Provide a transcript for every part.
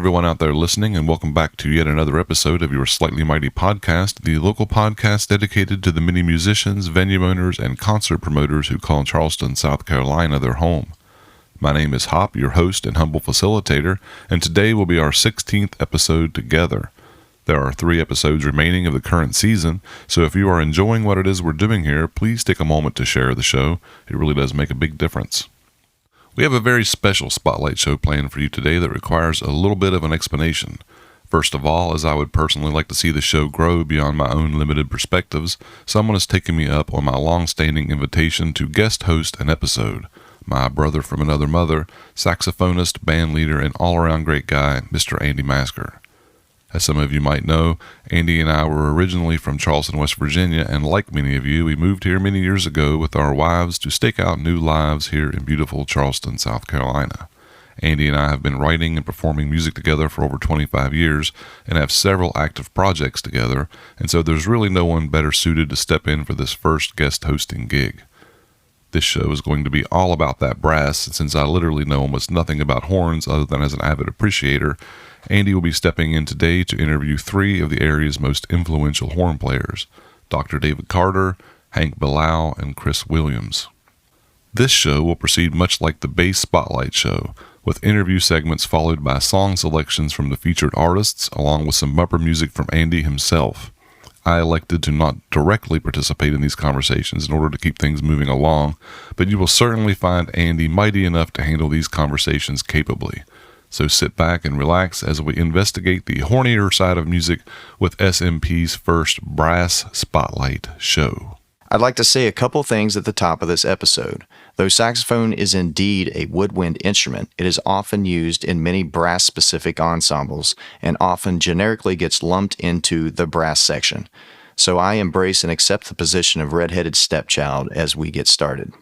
everyone out there listening, and welcome back to yet another episode of your Slightly Mighty podcast, the local podcast dedicated to the many musicians, venue owners, and concert promoters who call Charleston, South Carolina their home. My name is Hop, your host and humble facilitator, and today will be our 16th episode together. There are 3 episodes remaining of the current season, so if you are enjoying what it is we're doing here, please take a moment to share the show. It really does make a big difference. We have a very special spotlight show planned for you today that requires a little bit of an explanation. First of all, as I would personally like to see the show grow beyond my own limited perspectives, someone has taken me up on my long-standing invitation to guest host an episode. My brother from another mother, saxophonist, band leader, and all-around great guy, Mr. Andy Masker. As some of you might know, Andy and I were originally from Charleston, West Virginia, and like many of you, we moved here many years ago with our wives to stake out new lives here in beautiful Charleston, South Carolina. Andy and I have been writing and performing music together for over 25 years and have several active projects together, and so there's really no one better suited to step in for this first guest hosting gig. This show is going to be all about that brass, and since I literally know almost nothing about horns other than as an avid appreciator, Andy will be stepping in today to interview 3 of the area's most influential horn players, Dr. David Carter, Hank Bilal, and Chris Williams. This show will proceed much like the Bass Spotlight show, with interview segments followed by song selections from the featured artists, along with some bumper music from Andy himself. I elected to not directly participate in these conversations in order to keep things moving along, but you will certainly find Andy mighty enough to handle these conversations capably. So sit back and relax as we investigate the hornier side of music with SMP's first Brass Spotlight show. I'd like to say a couple things at the top of this episode. Though saxophone is indeed a woodwind instrument, it is often used in many brass-specific ensembles and often generically gets lumped into the brass section. So I embrace and accept the position of red-headed stepchild as we get started.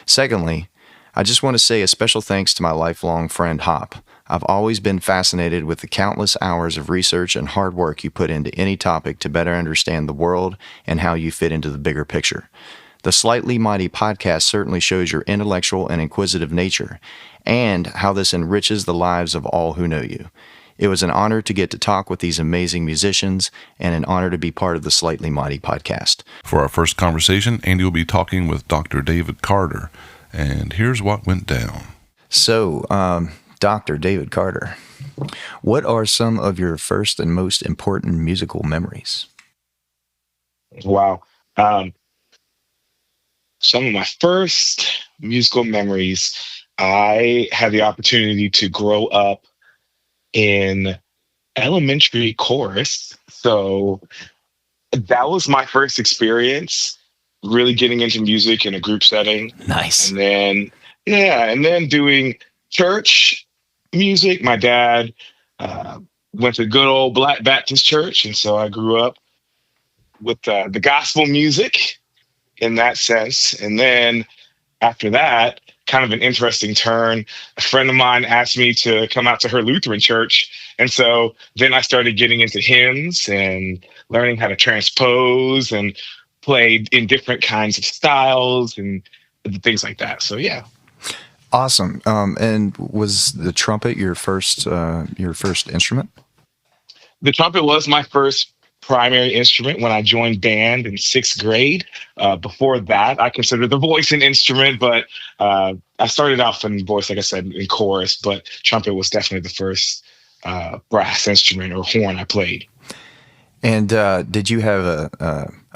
Secondly, I just want to say a special thanks to my lifelong friend Hop. I've always been fascinated with the countless hours of research and hard work you put into any topic to better understand the world and how you fit into the bigger picture. The Slightly Mighty podcast certainly shows your intellectual and inquisitive nature, and how this enriches the lives of all who know you. It was an honor to get to talk with these amazing musicians, and an honor to be part of the Slightly Mighty podcast. For our first conversation, Andy will be talking with Dr. David Carter, and here's what went down. So, Dr. David Carter, what are some of your first and most important musical memories? Wow. Some of my first musical memories, I had the opportunity to grow up in elementary chorus. So that was my first experience really getting into music in a group setting. Nice. And then doing church music. My dad went to good old Black Baptist church, and so I grew up with the gospel music in that sense. And then after that, kind of an interesting turn, a friend of mine asked me to come out to her Lutheran church, and so then I started getting into hymns and learning how to transpose and play in different kinds of styles and things like that. So yeah. Awesome. And was the trumpet your first instrument? The trumpet was my first primary instrument when I joined band in 6th grade. Before that, I considered the voice an instrument, but I started off in voice, like I said, in chorus, but trumpet was definitely the first brass instrument or horn I played. And did you have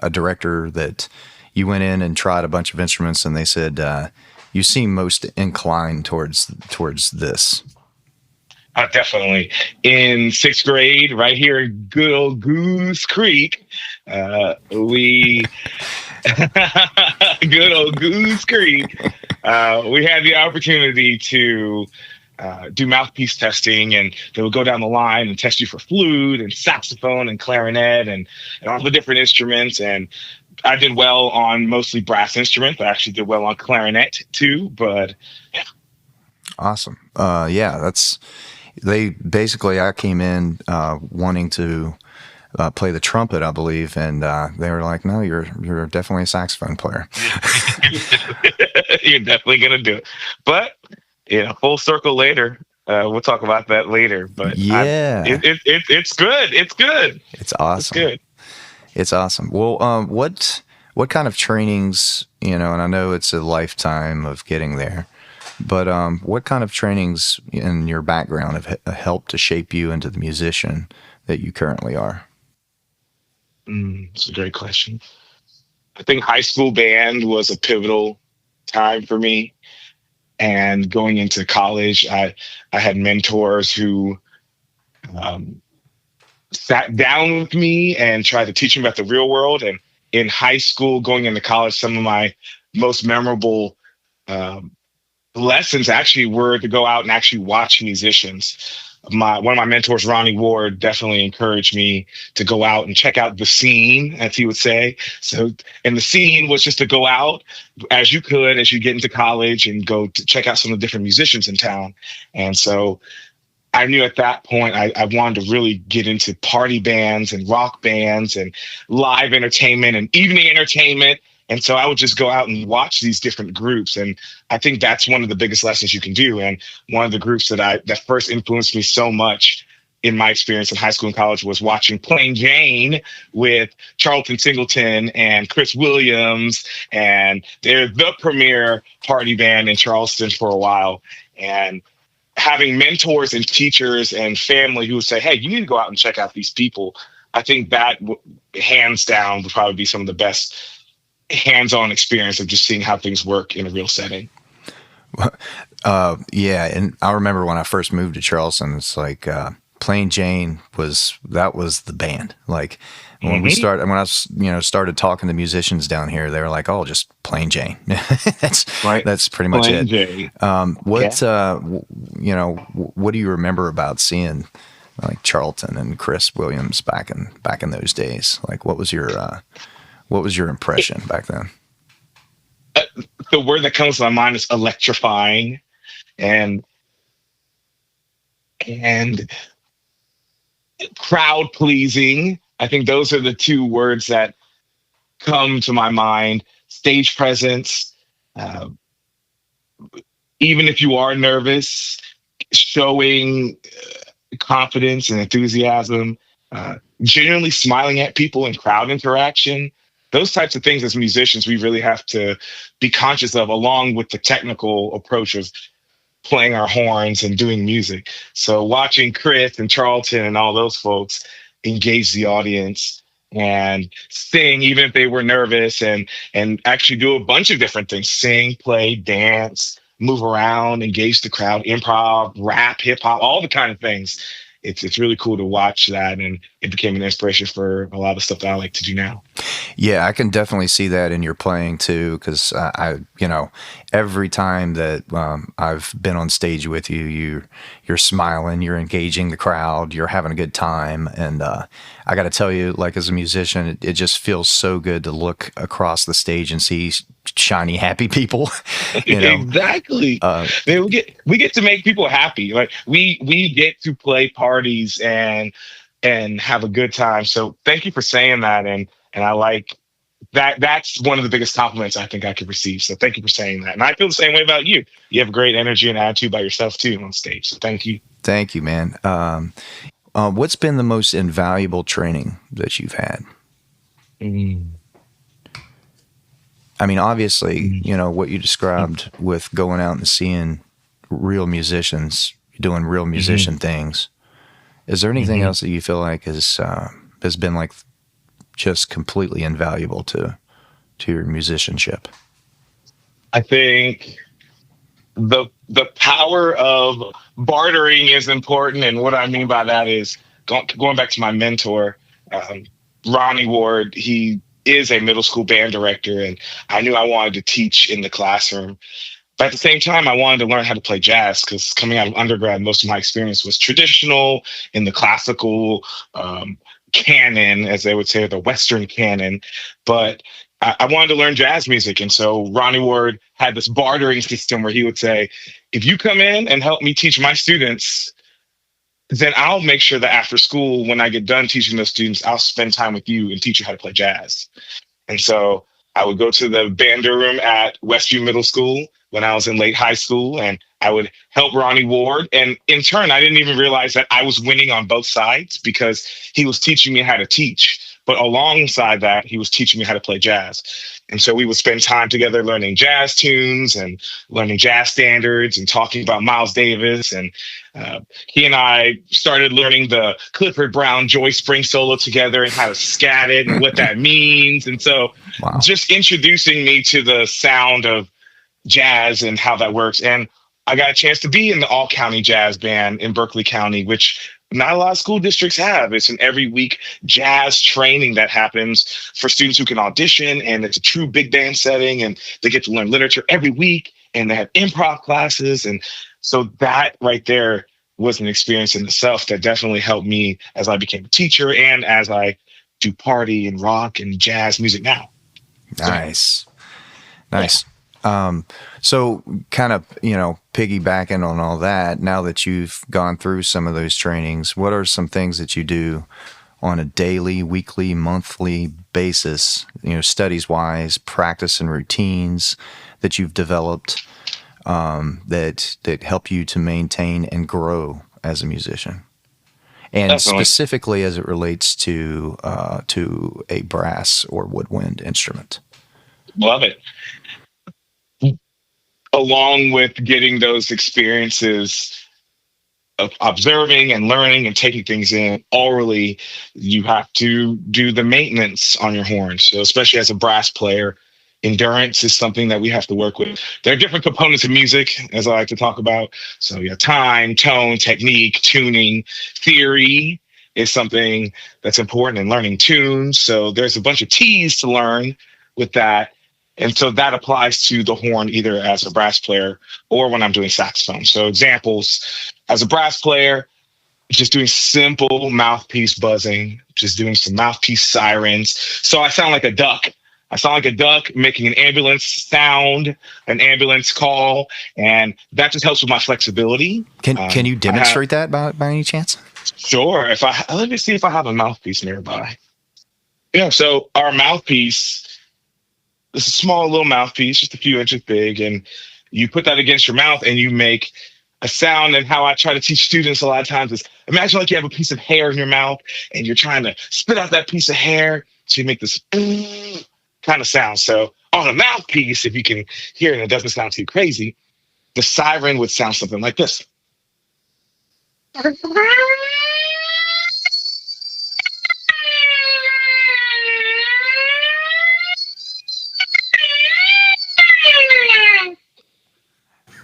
a director that you went in and tried a bunch of instruments and they said, you seem most inclined towards this? Definitely. In 6th grade, right here in good old Goose Creek, we good old Goose Creek, we had the opportunity to do mouthpiece testing, and they would go down the line and test you for flute and saxophone and clarinet and all the different instruments. And I did well on mostly brass instruments. I actually did well on clarinet too, but yeah. Awesome. I came in wanting to play the trumpet, I believe, and they were like, no, you're definitely a saxophone player. You're definitely going to do it. But, full circle later, We'll talk about that later. But Yeah, it's good. It's good. it's It's awesome. good. It's awesome. Well, what kind of trainings, and I know it's a lifetime of getting there, but what kind of trainings in your background have helped to shape you into the musician that you currently are? It's a great question. I think high school band was a pivotal time for me, and going into college, I had mentors who um, sat down with me and tried to teach me about the real world. And in high school, going into college, some of my most memorable um, lessons actually were to go out and actually watch musicians. One of my mentors, Ronnie Ward, definitely encouraged me to go out and check out the scene, as he would say. So, and the scene was just to go out as you could as you get into college and go to check out some of the different musicians in town. And so I knew at that point I wanted to really get into party bands and rock bands and live entertainment and evening entertainment. And so I would just go out and watch these different groups. And I think that's one of the biggest lessons you can do. And one of the groups that first influenced me so much in my experience in high school and college was watching Plain Jane with Charlton Singleton and Chris Williams. And they're the premier party band in Charleston for a while. And having mentors and teachers and family who would say, "Hey, you need to go out and check out these people." I think that hands down would probably be some of the best hands-on experience of just seeing how things work in a real setting. Yeah, and I remember when I first moved to Charleston, it's like Plain Jane was the band. Like Hmm. when I started talking to musicians down here, they were like, "Oh, just Plain Jane." that's Right. that's pretty much Plain it. Jane. Yeah. What do you remember about seeing like Charlton and Chris Williams back in those days? Like, what was your impression back then? The word that comes to my mind is electrifying and and crowd pleasing. I think those are the two words that come to my mind. Stage presence, uh, even if you are nervous, showing confidence and enthusiasm, genuinely smiling at people in crowd interaction. Those types of things as musicians, we really have to be conscious of, along with the technical approach of playing our horns and doing music. So watching Chris and Charlton and all those folks engage the audience and sing, even if they were nervous, and actually do a bunch of different things: sing, play, dance, move around, engage the crowd, improv, rap, hip hop, all the kind of things. It's really cool to watch that, and it became an inspiration for a lot of stuff that I like to do now. Yeah, I can definitely see that in your playing too, because every time that I've been on stage with you, you're smiling, you're engaging the crowd, you're having a good time, and I got to tell you, like as a musician, it just feels so good to look across the stage and see shiny, happy people. you know, Exactly. uh, Man, we get to make people happy. Like we get to play parties and have a good time. So thank you for saying that. And I like that. That's one of the biggest compliments I think I could receive. So thank you for saying that. And I feel the same way about you. You have great energy and attitude by yourself too on stage. So thank you. Thank you, man. What's been the most invaluable training that you've had? Mm, I mean, obviously, mm, what you described with going out and seeing real musicians doing real mhm, musician things. Is there anything mhm. else that you feel like has been like just completely invaluable to your musicianship? I think the power of bartering is important, and what I mean by that is going back to my mentor, um, Ronnie Ward. He is a middle school band director, and I knew I wanted to teach in the classroom. But at the same time, I wanted to learn how to play jazz because coming out of undergrad, most of my experience was traditional in the classical um, canon, as they would say, the Western canon. But I wanted to learn jazz music. And so Ronnie Ward had this bartering system where he would say, if you come in and help me teach my students, then I'll make sure that after school, when I get done teaching those students, I'll spend time with you and teach you how to play jazz. And so I would go to the band room at Westview Middle School when I was in late high school, and I would help Ronnie Ward. And in turn, I didn't even realize that I was winning on both sides because he was teaching me how to teach. But alongside that, he was teaching me how to play jazz. And so we would spend time together learning jazz tunes and learning jazz standards and talking about Miles Davis. And he and I started learning the Clifford Brown Joy Spring solo together and how to scat it and what that means. And so Wow. just introducing me to the sound of jazz and how that works. And I got a chance to be in the all county jazz band in Berkeley County, which not a lot of school districts have. It's an every week jazz training that happens for students who can audition. And it's a true big band setting. And they get to learn literature every week. And they have improv classes. And so that right there was an experience in itself that definitely helped me as I became a teacher and as I do party and rock and jazz music now. Nice. So, Nice. So kind of, piggybacking on all that, now that you've gone through some of those trainings, what are some things that you do on a daily, weekly, monthly basis, studies wise, practice and routines that you've developed, that help you to maintain and grow as a musician? And definitely. specifically as it relates to a brass or woodwind instrument. Love it. Along with getting those experiences of observing and learning and taking things in orally, you have to do the maintenance on your horn. So, especially as a brass player, endurance is something that we have to work with. There are different components of music, as I like to talk about. So, yeah, time, tone, technique, tuning, theory is something that's important in learning tunes. So, there's a bunch of T's to learn with that. And so that applies to the horn either as a brass player or when I'm doing saxophone. So examples, as a brass player, just doing simple mouthpiece buzzing, just doing some mouthpiece sirens. So I sound like a duck. I sound like a duck making an ambulance sound, an ambulance call, and that just helps with my flexibility. Can you demonstrate that by any chance? Sure. If I let me see if I have a mouthpiece nearby. Yeah. So our mouthpiece. It's a small little mouthpiece, just a few inches big, and you put that against your mouth and you make a sound. And how I try to teach students a lot of times is imagine like you have a piece of hair in your mouth and you're trying to spit out that piece of hair. So you make this kind of sound. So on a mouthpiece, if you can hear it and it doesn't sound too crazy, the siren would sound something like this.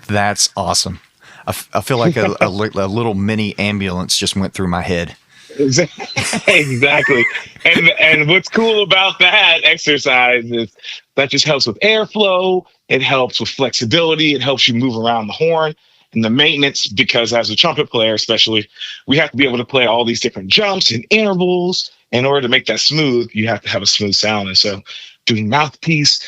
That's awesome. I feel like a little mini ambulance just went through my head. Exactly. And what's cool about that exercise is that just helps with airflow. It helps with flexibility. It helps you move around the horn and the maintenance, because as a trumpet player, especially, we have to be able to play all these different jumps and intervals. In order to make that smooth, you have to have a smooth sound. And so doing mouthpiece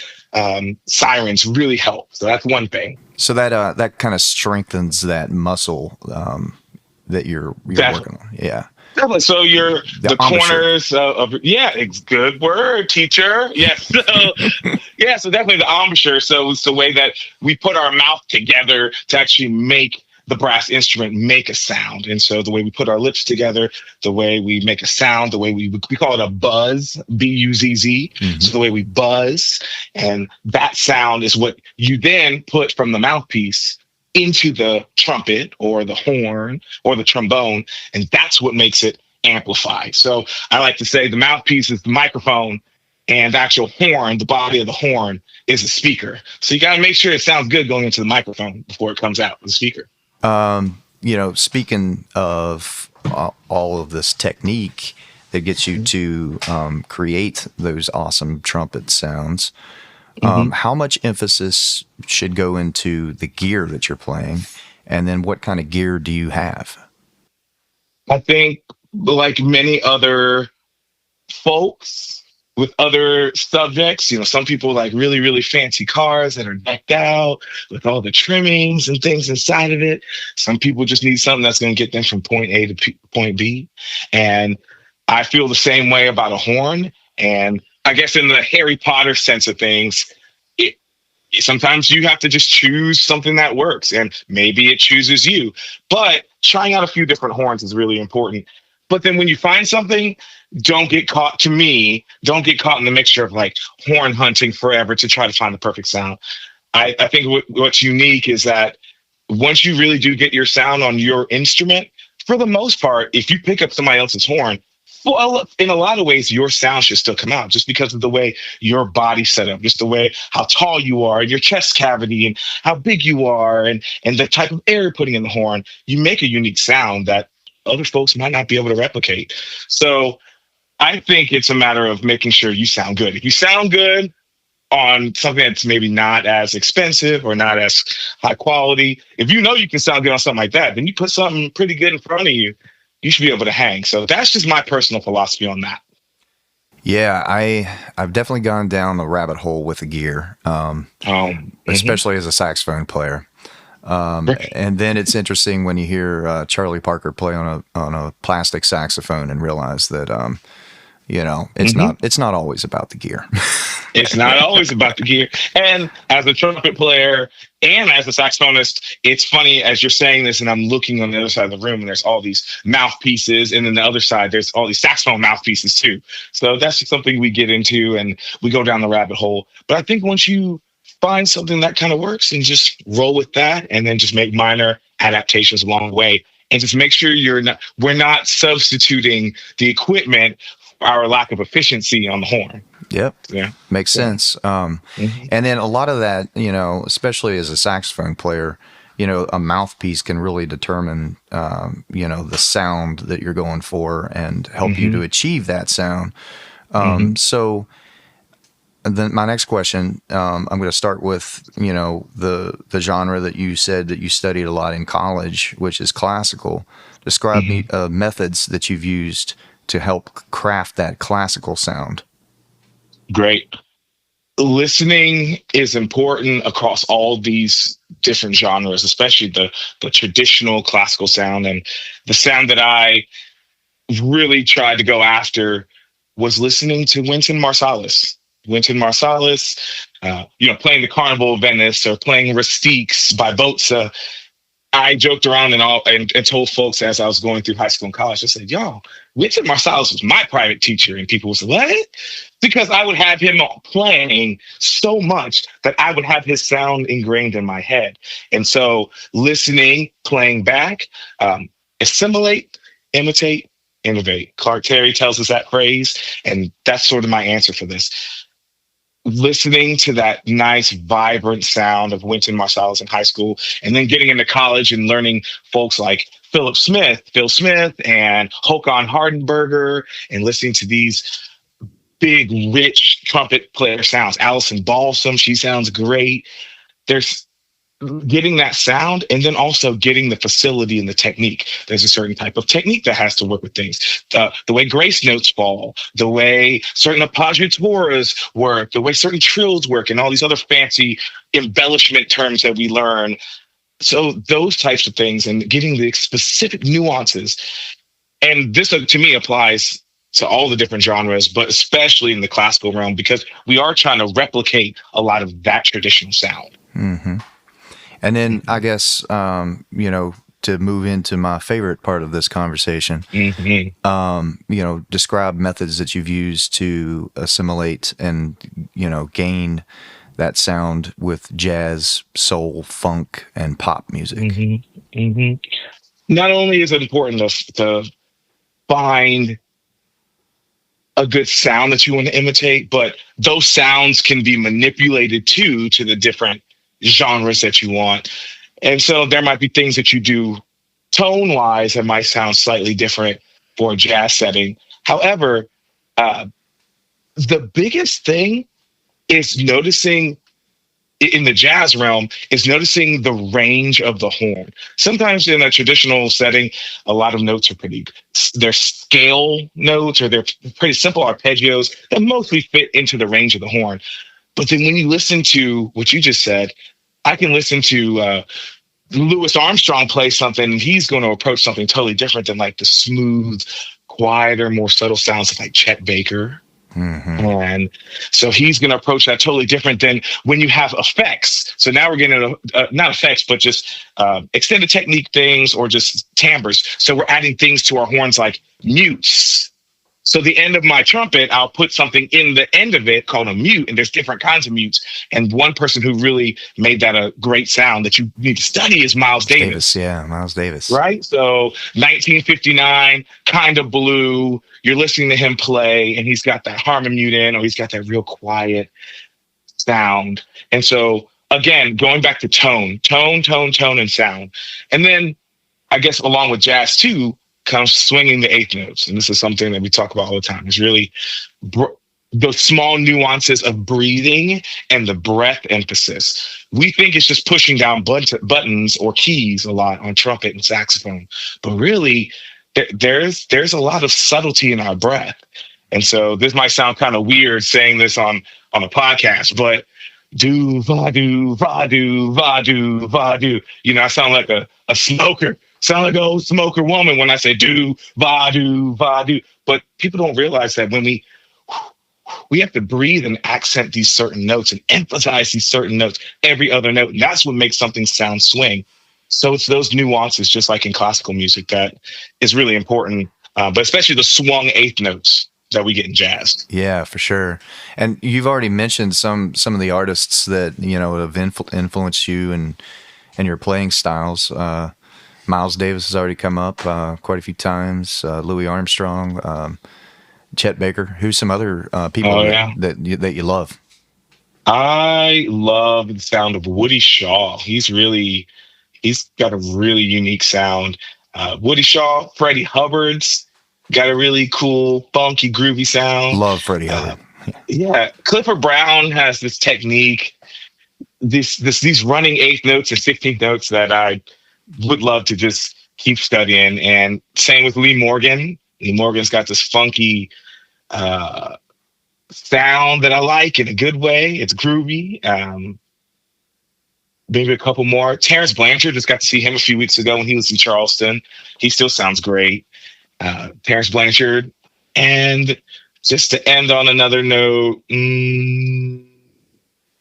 sirens really help. So that's one thing. So that kind of strengthens that muscle that you're working on. Yeah. Definitely. So you're the corners of yeah, it's good word, teacher. Yes. So yeah, so definitely the embouchure. So it's the way that we put our mouth together to actually make the brass instrument make a sound. And so the way we put our lips together, the way we make a sound, the way we call it a buzz, B-U-Z-Z. Mm-hmm. So the way we buzz, and that sound is what you then put from the mouthpiece into the trumpet or the horn or the trombone, and that's what makes it amplified. So I like to say the mouthpiece is the microphone, and the actual horn, the body of the horn, is a speaker. So you got to make sure it sounds good going into the microphone before it comes out the speaker. Speaking of all of this technique that gets you to create those awesome trumpet sounds, how much emphasis should go into the gear that you're playing? And then what kind of gear do you have? I think, like many other folks with other subjects, some people like really, really fancy cars that are decked out with all the trimmings and things inside of it. Some people just need something that's going to get them from point A to point B. And I feel the same way about a horn. And I guess in the Harry Potter sense of things, Sometimes you have to just choose something that works, and maybe it chooses you. But trying out a few different horns is really important. But then when you find something, don't get caught, to me, don't get caught in the mixture of like horn hunting forever to try to find the perfect sound. I think what's unique is that once you really do get your sound on your instrument, for the most part, if you pick up somebody else's horn, well, in a lot of ways, your sound should still come out just because of the way your body's set up, just the way how tall you are, your chest cavity, and how big you are, and the type of air you're putting in the horn. You make a unique sound that other folks might not be able to replicate. So I think it's a matter of making sure you sound good. If you sound good on something that's maybe not as expensive or not as high quality, if you know you can sound good on something like that, then you put something pretty good in front of you, you should be able to hang. So that's just my personal philosophy on that. Yeah, I've definitely gone down the rabbit hole with the gear, especially as a saxophone player. And then it's interesting when you hear Charlie Parker play on a plastic saxophone and realize that it's not always about the gear. It's not always about the gear. And as a trumpet player and as a saxophonist, it's funny as you're saying this, and I'm looking on the other side of the room, and there's all these mouthpieces, and then the other side, there's all these saxophone mouthpieces too. So that's just something we get into, and we go down the rabbit hole. But I think once you find something that kind of works, and just roll with that, and then just make minor adaptations along the way, and just make sure we're not substituting the equipment for our lack of efficiency on the horn. Yep. Yeah. Makes sense. And then a lot of that, especially as a saxophone player, a mouthpiece can really determine, the sound that you're going for and help you to achieve that sound. So then my next question, I'm going to start with, the genre that you said that you studied a lot in college, which is classical. Describe me methods that you've used to help craft that classical sound. Great. Listening is important across all these different genres, especially the traditional classical sound. And the sound that I really tried to go after was listening to Wynton Marsalis. Wynton Marsalis, playing the Carnival of Venice or playing Rustiques by Bozza. I joked around and told folks as I was going through high school and college, I said, yo, Wynton Marsalis was my private teacher. And people would say, what? Because I would have him playing so much that I would have his sound ingrained in my head. And so listening, playing back, assimilate, imitate, innovate. Clark Terry tells us that phrase. And that's sort of my answer for this. Listening to that nice, vibrant sound of Wynton Marsalis in high school, and then getting into college and learning folks like Phil Smith, and Håkan Hardenberger, and listening to these big, rich trumpet player sounds. Alison Balsam, she sounds great. There's getting that sound, and then also getting the facility and the technique. There's a certain type of technique that has to work with things. The way grace notes fall, the way certain appoggiaturas work, the way certain trills work, and all these other fancy embellishment terms that we learn. So those types of things, and getting the specific nuances. And this, to me, applies to all the different genres, but especially in the classical realm, because we are trying to replicate a lot of that traditional sound. Mm-hmm. And then I guess, to move into my favorite part of this conversation, describe methods that you've used to assimilate and, gain that sound with jazz, soul, funk, and pop music. Not only is it important to find a good sound that you want to imitate, but those sounds can be manipulated to the different genres that you want. And so there might be things that you do tone wise that might sound slightly different for a jazz setting. However, the biggest thing is noticing in the jazz realm is noticing the range of the horn. Sometimes in a traditional setting, a lot of notes are they're scale notes, or they're pretty simple arpeggios that mostly fit into the range of the horn. But then when you listen to what you just said, I can listen to Louis Armstrong play something, and he's going to approach something totally different than like the smooth, quieter, more subtle sounds of like Chet Baker. And so he's going to approach that totally different than when you have effects. So now we're getting not effects, but just extended technique things or just timbres. So we're adding things to our horns like mutes. So the end of my trumpet, I'll put something in the end of it called a mute, and there's different kinds of mutes. And one person who really made that a great sound that you need to study is Miles Davis. Yeah, Miles Davis. Right? So 1959, Kind of Blue, you're listening to him play, and he's got that harmon mute in, or he's got that real quiet sound. And so, again, going back to tone, and sound. And then I guess along with jazz too comes swinging the eighth notes, and this is something that we talk about all the time. It's really the small nuances of breathing and the breath emphasis. We think it's just pushing down buttons or keys a lot on trumpet and saxophone, but really there's a lot of subtlety in our breath. And so this might sound kind of weird saying this on a podcast, but do va do va do va do va do. You know, I sound like a smoker. Sound like an old smoker woman when I say do va do va do. But people don't realize that when we have to breathe and accent these certain notes and emphasize these certain notes, every other note. And that's what makes something sound swing. So it's those nuances, just like in classical music, that is really important. But especially the swung eighth notes that we get in jazz. Yeah, for sure. And you've already mentioned some of the artists that have influenced you and your playing styles. Miles Davis has already come up quite a few times. Louis Armstrong, Chet Baker. Who's some other people that you love? I love the sound of Woody Shaw. He's got a really unique sound. Woody Shaw, Freddie Hubbard's got a really cool, funky, groovy sound. Love Freddie Hubbard. Yeah, Clifford Brown has this technique, these running eighth notes and 16th notes that I would love to just keep studying. And same with Lee Morgan. Lee Morgan's got this funky sound that I like in a good way. It's groovy. Maybe a couple more. Terrence Blanchard, just got to see him a few weeks ago when he was in Charleston. He still sounds great. Terrence Blanchard. And just to end on another note,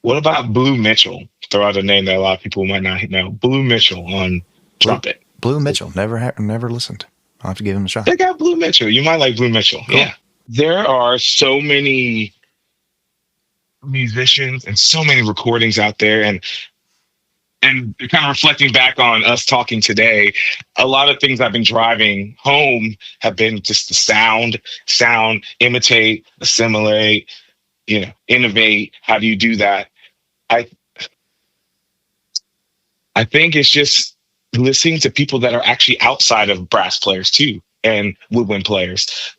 what about Blue Mitchell? Throw out a name that a lot of people might not know. Blue Mitchell on trumpet. Blue Mitchell. Never listened. I'll have to give him a shot. Check out Blue Mitchell. You might like Blue Mitchell. Cool. Yeah. There are so many musicians and so many recordings out there. And kind of reflecting back on us talking today, a lot of things I've been driving home have been just the sound, imitate, assimilate, innovate. How do you do that? I think it's just listening to people that are actually outside of brass players too, and woodwind players.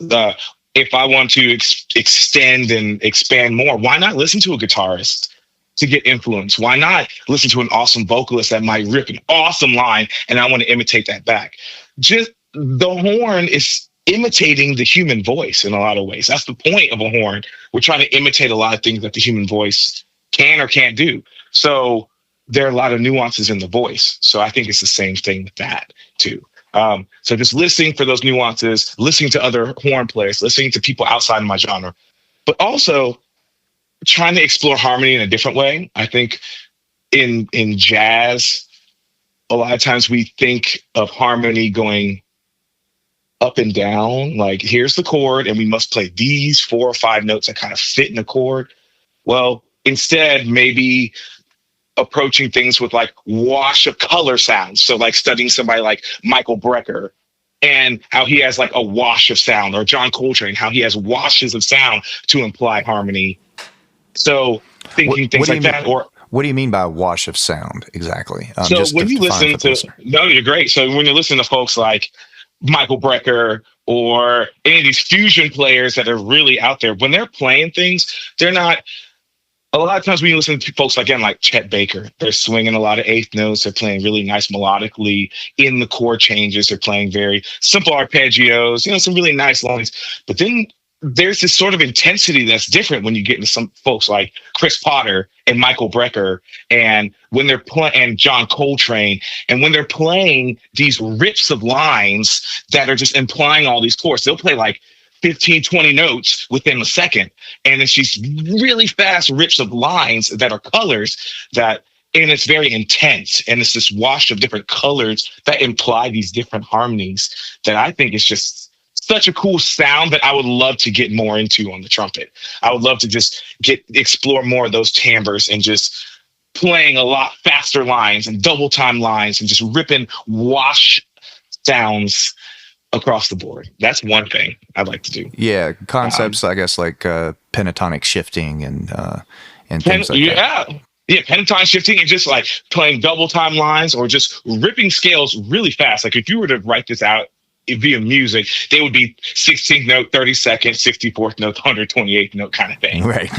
If I want to extend and expand more, why not listen to a guitarist to get influence? Why not listen to an awesome vocalist that might rip an awesome line and I want to imitate that back? Just the horn is imitating the human voice in a lot of ways. That's the point of a horn. We're trying to imitate a lot of things that the human voice can or can't do. So there are a lot of nuances in the voice. So I think it's the same thing with that too. So just listening for those nuances, listening to other horn players, listening to people outside of my genre, but also trying to explore harmony in a different way. I think in jazz, a lot of times we think of harmony going up and down, like here's the chord and we must play these 4 or 5 notes that kind of fit in the chord. Well, instead, maybe approaching things with like wash of color sounds. So like studying somebody like Michael Brecker and how he has like a wash of sound, or John Coltrane, how he has washes of sound to imply harmony. So thinking things like that. Or what do you mean by wash of sound exactly? So when you listen to, no, you're great. So when you listen to folks like Michael Brecker or any of these fusion players that are really out there, when they're playing things, they're not, a lot of times when you listen to folks again like Chet Baker, they're swinging a lot of eighth notes. They're playing really nice melodically in the chord changes. They're playing very simple arpeggios, some really nice lines. But then there's this sort of intensity that's different when you get into some folks like Chris Potter and Michael Brecker, and when they're playing, and John Coltrane, and when they're playing these rips of lines that are just implying all these chords. They'll play like 15, 20 notes within a second. And it's these really fast rips of lines that are colors that, and it's very intense. And it's this wash of different colors that imply these different harmonies that I think is just such a cool sound that I would love to get more into on the trumpet. I would love to just explore more of those timbres and just playing a lot faster lines and double time lines and just ripping wash sounds across the board. That's one thing I'd like to do. Yeah, concepts, I guess, like pentatonic shifting and things like that. Yeah, pentatonic shifting and just like playing double time lines or just ripping scales really fast. Like if you were to write this out via music, they would be 16th note, 32nd, 64th note, 128th note kind of thing. Right.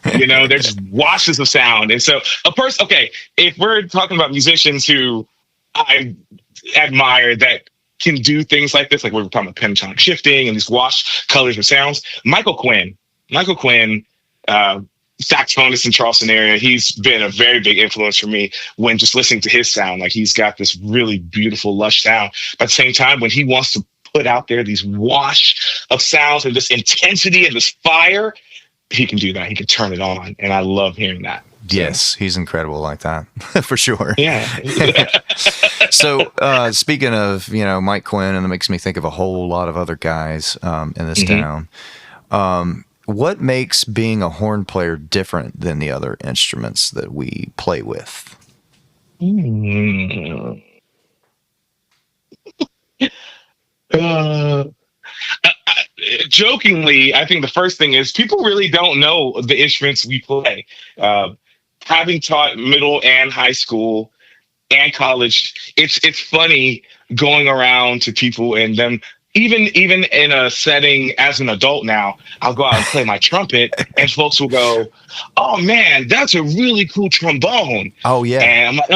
They're just washes of sound. And so okay, if we're talking about musicians who I admire that can do things like this, like we were talking about pentatonic shifting and these wash colors of sounds, Michael Quinn, saxophonist in Charleston area. He's been a very big influence for me when just listening to his sound. Like he's got this really beautiful, lush sound. But at the same time, when he wants to put out there these wash of sounds and this intensity and this fire, he can do that. He can turn it on. And I love hearing that. Yes, he's incredible like that, for sure. Yeah. So speaking of, Mike Quinn, and it makes me think of a whole lot of other guys in this town. What makes being a horn player different than the other instruments that we play with? Jokingly, I think the first thing is people really don't know the instruments we play. Having taught middle and high school and college, it's funny going around to people and them. Even in a setting as an adult now, I'll go out and play my trumpet, and folks will go, "Oh man, that's a really cool trombone." Oh yeah, and I'm like,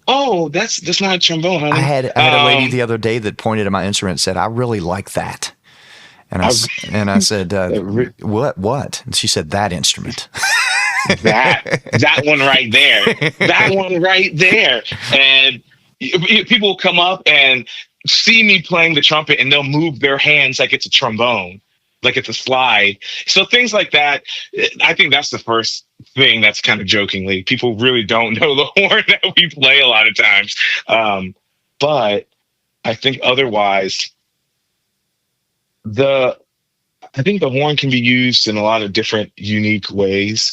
"Oh, that's not a trombone, honey." I had a lady the other day that pointed at my instrument and said, "I really like that," and I said, "What?" And she said, "That instrument." that one right there, and people will come up and see me playing the trumpet and they'll move their hands like it's a trombone, like it's a slide. So things like that, I think that's the first thing that's kind of jokingly. People really don't know the horn that we play a lot of times. But I think otherwise, I think the horn can be used in a lot of different unique ways.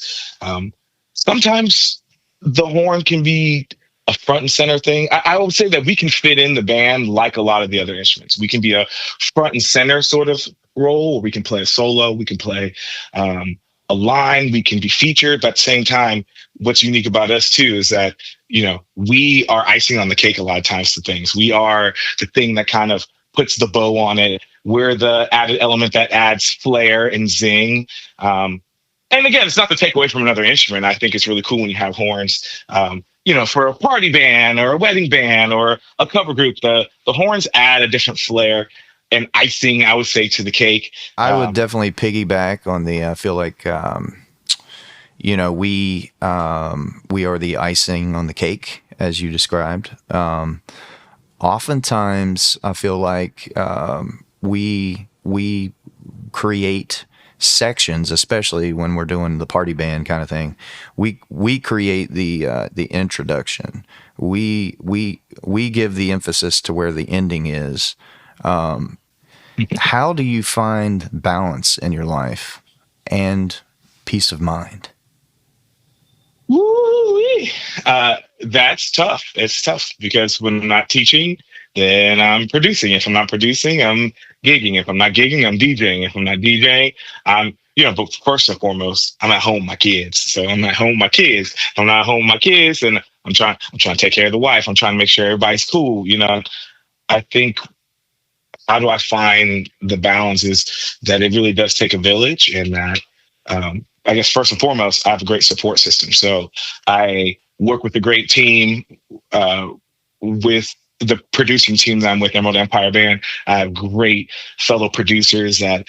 Sometimes the horn can be a front and center thing. I would say that we can fit in the band like a lot of the other instruments. We can be a front and center sort of role, or we can play a solo, we can play a line, we can be featured. But at the same time, what's unique about us too is that, we are icing on the cake a lot of times to things. We are the thing that kind of puts the bow on it. We're the added element that adds flair and zing. And again, it's not to take away from another instrument. I think it's really cool when you have horns. For a party band or a wedding band or a cover group, the horns add a different flair and icing, I would say, to the cake. I would definitely piggyback on the. I feel like we are the icing on the cake, as you described. Oftentimes, I feel like we create sections, especially when we're doing the party band kind of thing. We create the introduction. We give the emphasis to where the ending is. How do you find balance in your life and peace of mind? That's tough. It's tough because when I'm not teaching, then I'm producing. If I'm not producing, I'm gigging. If I'm not gigging, I'm DJing. If I'm not DJing, but first and foremost, I'm at home with my kids. So I'm at home with my kids. I'm not at home with my kids, and I'm trying to take care of the wife. I'm trying to make sure everybody's cool. I think, how do I find the balance is that it really does take a village, and that I guess first and foremost, I have a great support system. So I work with a great team with the producing team that I'm with, Emerald Empire Band. I have great fellow producers that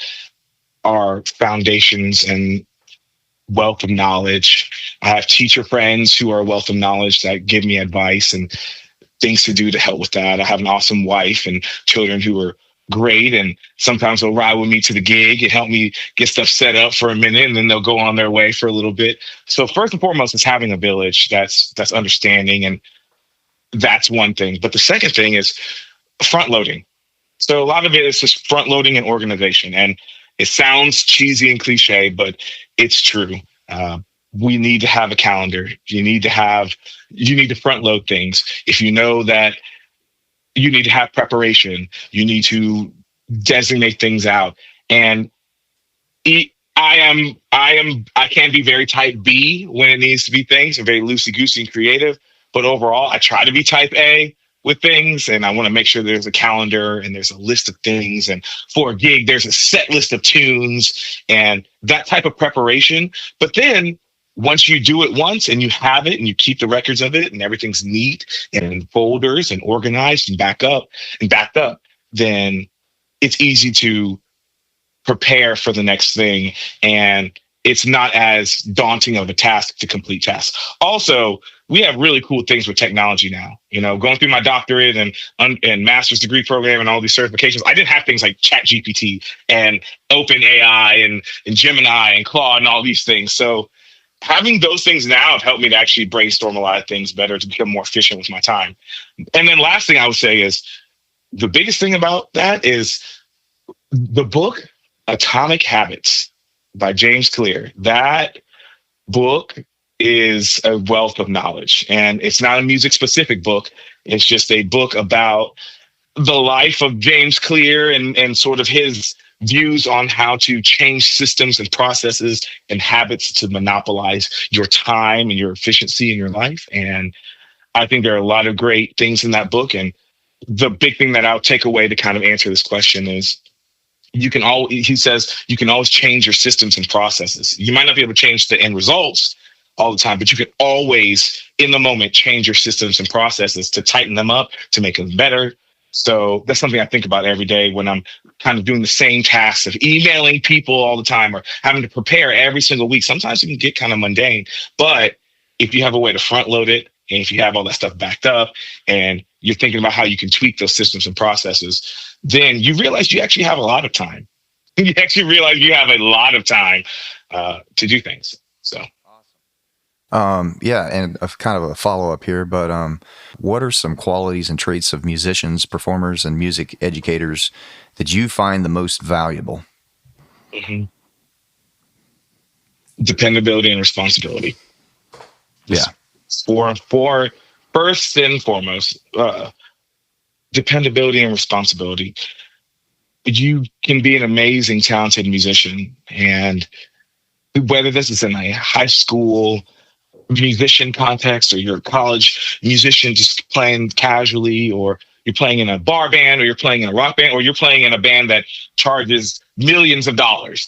are foundations and wealth of knowledge. I have teacher friends who are a wealth of knowledge that give me advice and things to do to help with that. I have an awesome wife and children who are great. And sometimes they'll ride with me to the gig and help me get stuff set up for a minute, and then they'll go on their way for a little bit. So first and foremost is having a village that's understanding, and that's one thing. But the second thing is front loading. So a lot of it is just front loading and organization. And it sounds cheesy and cliche, but it's true. We need to have a calendar. You need to front load things. If you know that you need to have preparation, you need to designate things out. And I can be very type B when it needs to be things. I'm very loosey goosey and creative, but overall I try to be type A with things, and I want to make sure there's a calendar and there's a list of things, and for a gig there's a set list of tunes and that type of preparation. But then once you do it once and you have it and you keep the records of it and everything's neat and in folders and organized and backed up, then it's easy to prepare for the next thing, and it's not as daunting of a task to complete tasks. Also, we have really cool things with technology now. Going through my doctorate and master's degree program and all these certifications, I didn't have things like ChatGPT and OpenAI and Gemini and Claude and all these things. So having those things now have helped me to actually brainstorm a lot of things better, to become more efficient with my time. And then last thing I would say is the biggest thing about that is the book Atomic Habits by James Clear. That book is a wealth of knowledge, and it's not a music specific book. It's just a book about the life of James Clear and sort of his views on how to change systems and processes and habits to monopolize your time and your efficiency in your life. And I think there are a lot of great things in that book. And the big thing that I'll take away to kind of answer this question is he says you can always change your systems and processes. You might not be able to change the end results all the time, but you can always, in the moment, change your systems and processes to tighten them up, to make them better. So that's something I think about every day when I'm kind of doing the same tasks of emailing people all the time or having to prepare every single week. Sometimes it can get kind of mundane, but if you have a way to front load it, and if you have all that stuff backed up and you're thinking about how you can tweak those systems and processes, then you realize you actually have a lot of time. You actually realize you have a lot of time to do things. So. Yeah, and kind of a follow-up here, but what are some qualities and traits of musicians, performers, and music educators that you find the most valuable? Mm-hmm. Dependability and responsibility. Yeah. For first and foremost, dependability and responsibility. You can be an amazing, talented musician, and whether this is in a high school musician context or you're a college musician just playing casually, or you're playing in a bar band, or you're playing in a rock band, or you're playing in a band that charges millions of dollars.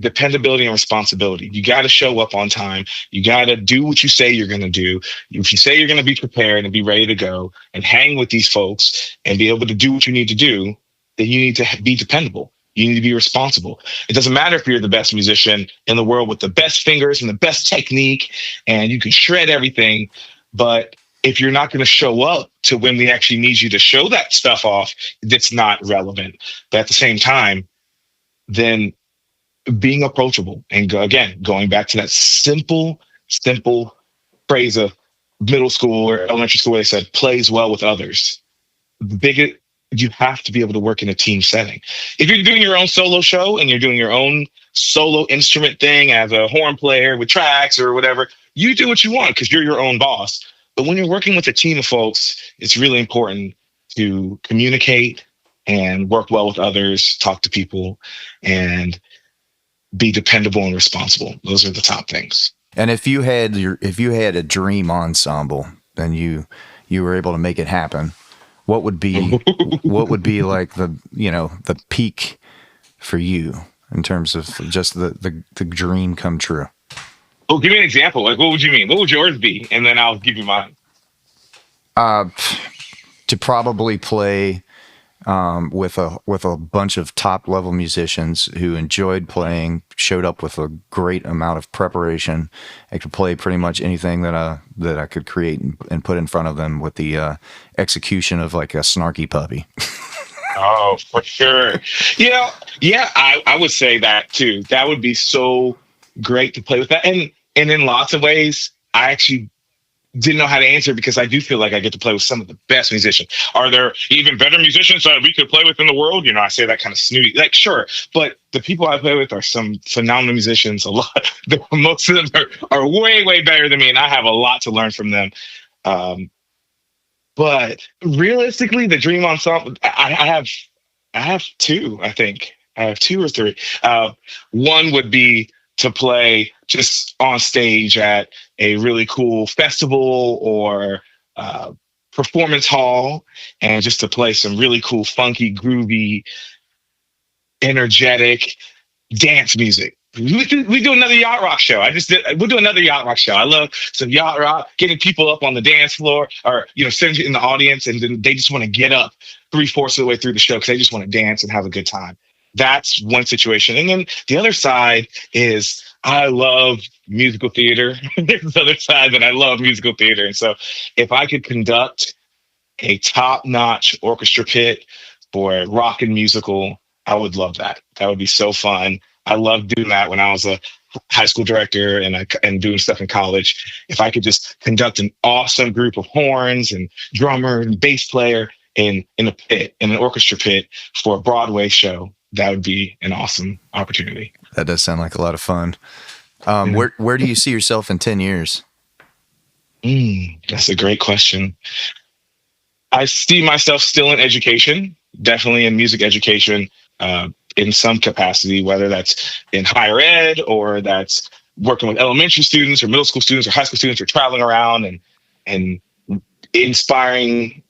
Dependability and responsibility. You got to show up on time. You got to do what you say you're going to do. If you say you're going to be prepared and be ready to go and hang with these folks and be able to do what you need to do, then you need to be dependable. You need to be responsible. It doesn't matter if you're the best musician in the world with the best fingers and the best technique and you can shred everything. But if you're not going to show up to when we actually need you to show that stuff off, that's not relevant. But at the same time, then being approachable and going back to that simple phrase of middle school or elementary school where they said plays well with others. You have to be able to work in a team setting. If you're doing your own solo show and you're doing your own solo instrument thing as a horn player with tracks or whatever, you do what you want because you're your own boss. But when you're working with a team of folks, it's really important to communicate and work well with others, talk to people, and be dependable and responsible. Those are the top things. And if you had a dream ensemble and you were able to make it happen, what would be like the peak for you in terms of just the dream come true? Oh, give me an example. Like, what would you mean? What would yours be? And then I'll give you mine. To probably play with a bunch of top level musicians who enjoyed playing, showed up with a great amount of preparation, and could play pretty much anything that I could create and put in front of them with the execution of like a snarky puppy. Oh, for sure. You know, yeah, I would say that too. That would be so great to play with that. And in lots of ways, I actually didn't know how to answer because I do feel like I get to play with some of the best musicians. Are there even better musicians that we could play with in the world? You know, I say that kind of snooty, like sure, but the people I play with are some phenomenal musicians. A lot, most of them are way way better than me, and I have a lot to learn from them. Um, but realistically, the dream ensemble, I have two, I think. I have two or three. One would be to play just on stage at a really cool festival or performance hall and just to play some really cool, funky, groovy, energetic dance music. We do another yacht rock show. We'll do another yacht rock show. I love some yacht rock, getting people up on the dance floor or, sitting in the audience and then they just want to get up three-fourths of the way through the show because they just want to dance and have a good time. That's one situation. And then the other side is I love musical theater. There's the other side that I love musical theater. And so if I could conduct a top-notch orchestra pit for a rock and musical, I would love that. That would be so fun. I loved doing that when I was a high school director and doing stuff in college. If I could just conduct an awesome group of horns and drummer and bass player in a pit, in an orchestra pit for a Broadway show, that would be an awesome opportunity. That does sound like a lot of fun. Yeah. Where do you see yourself in 10 years? That's a great question. I see myself still in education, definitely in music education, in some capacity, whether that's in higher ed or that's working with elementary students or middle school students or high school students or traveling around and inspiring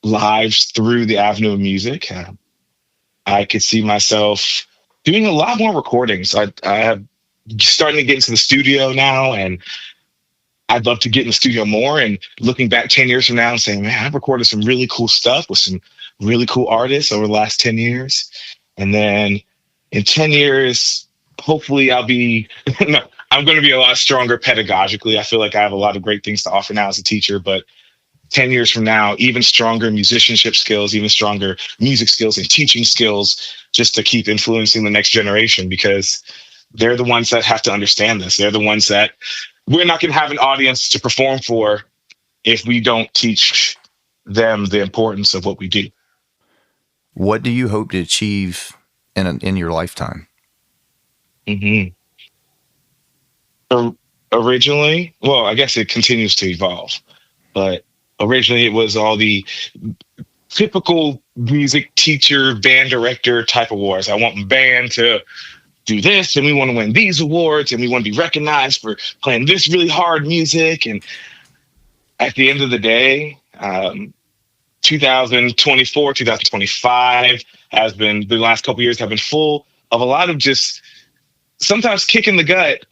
lives through the avenue of music. I could see myself doing a lot more recordings. I have starting to get into the studio now, and I'd love to get in the studio more and looking back 10 years from now and saying, man, I've recorded some really cool stuff with some really cool artists over the last 10 years. And then in 10 years, hopefully I'll be, no, I'm going to be a lot stronger pedagogically. I feel like I have a lot of great things to offer now as a teacher, but 10 years from now, even stronger musicianship skills, even stronger music skills and teaching skills, just to keep influencing the next generation, because they're the ones that have to understand this. They're the ones that we're not going to have an audience to perform for if we don't teach them the importance of what we do. What do you hope to achieve in your lifetime? Mm-hmm. Originally, well, I guess it continues to evolve, but originally it was all the typical music teacher, band director type awards. I want my band to do this, and we want to win these awards, and we want to be recognized for playing this really hard music. And at the end of the day, 2024, 2025 has been, the last couple of years have been full of a lot of just sometimes kicking the gut,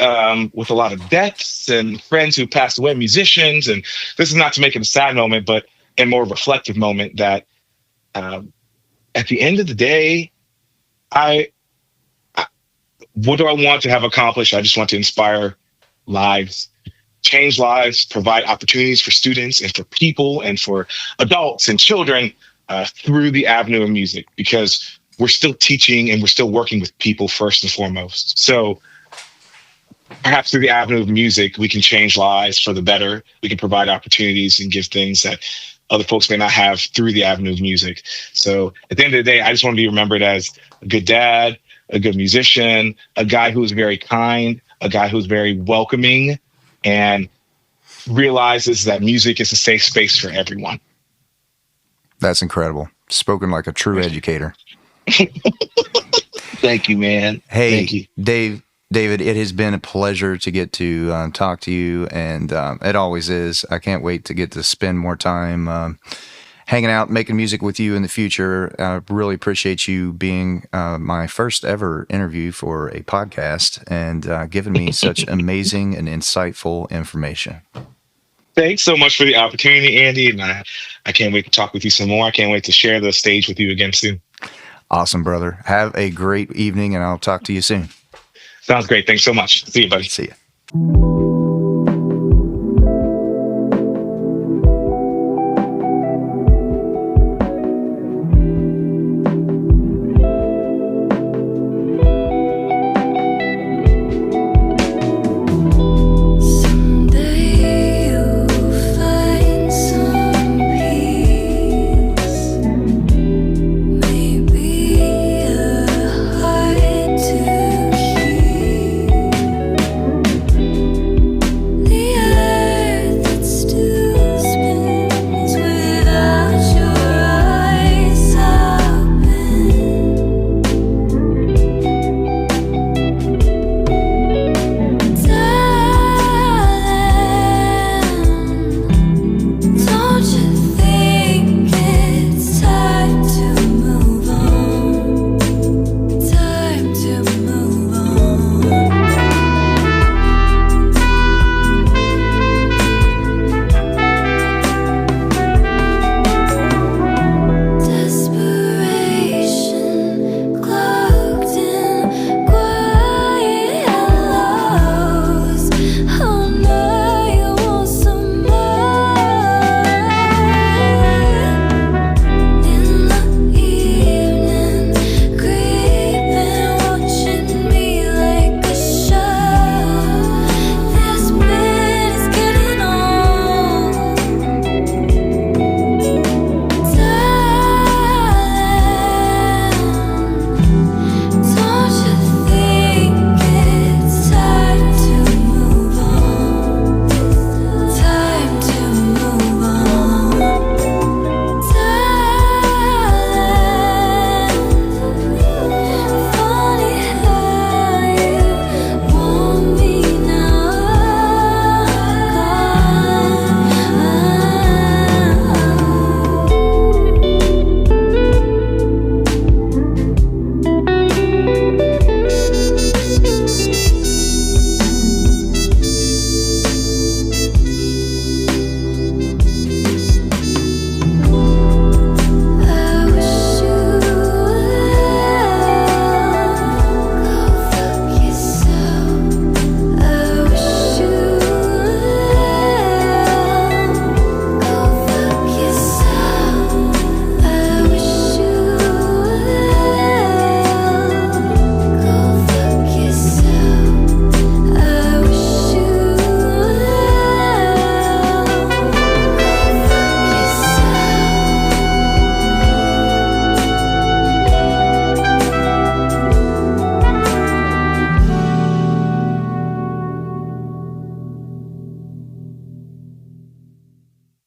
with a lot of deaths and friends who passed away, musicians. And this is not to make it a sad moment, but a more reflective moment that at the end of the day, what do I want to have accomplished? I just want to inspire lives, change lives, provide opportunities for students and for people and for adults and children through the avenue of music, because we're still teaching and we're still working with people first and foremost. So perhaps through the avenue of music, we can change lives for the better. We can provide opportunities and give things that other folks may not have through the avenue of music. So at the end of the day, I just want to be remembered as a good dad, a good musician, a guy who's very kind, a guy who's very welcoming, and realizes that music is a safe space for everyone. That's incredible. Spoken like a true educator. Thank you, man. Hey, Thank you. David, it has been a pleasure to get to talk to you, and it always is. I can't wait to get to spend more time hanging out, making music with you in the future. I really appreciate you being my first ever interview for a podcast and giving me such amazing and insightful information. Thanks so much for the opportunity, Andy. And I can't wait to talk with you some more. I can't wait to share the stage with you again soon. Awesome, brother. Have a great evening, and I'll talk to you soon. Sounds great. Thanks so much. See you, buddy. See ya.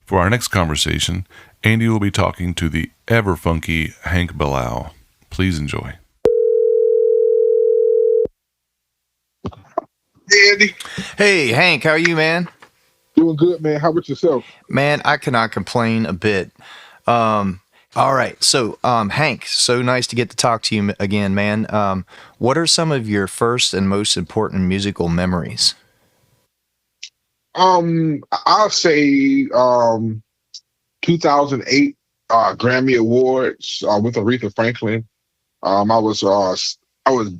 For our next conversation, Andy will be talking to the ever funky Hank Bilal. Please enjoy. Hey, Andy. Hey, Hank, how are you, man? Doing good, man. How about yourself? Man, I cannot complain a bit. All right, so Hank, so nice to get to talk to you again, man. What are some of your first and most important musical memories? I'll say 2008 Grammy Awards with Aretha Franklin. I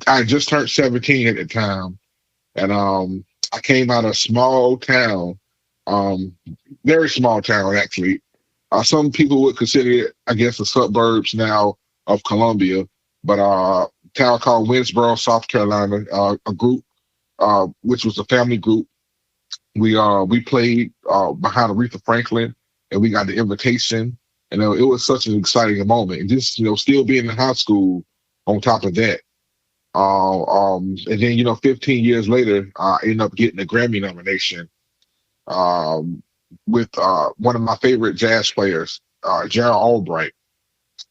had just turned 17 at the time, and I came out of a small town, um, very small town actually. Some people would consider it, I guess, the suburbs now of Columbia, but town called Winsboro, South Carolina. A group, which was a family group. We played behind Aretha Franklin, and we got the invitation, and it was such an exciting moment. And just still being in high school on top of that. And then 15 years later, I ended up getting a Grammy nomination um, with one of my favorite jazz players, Gerald Albright.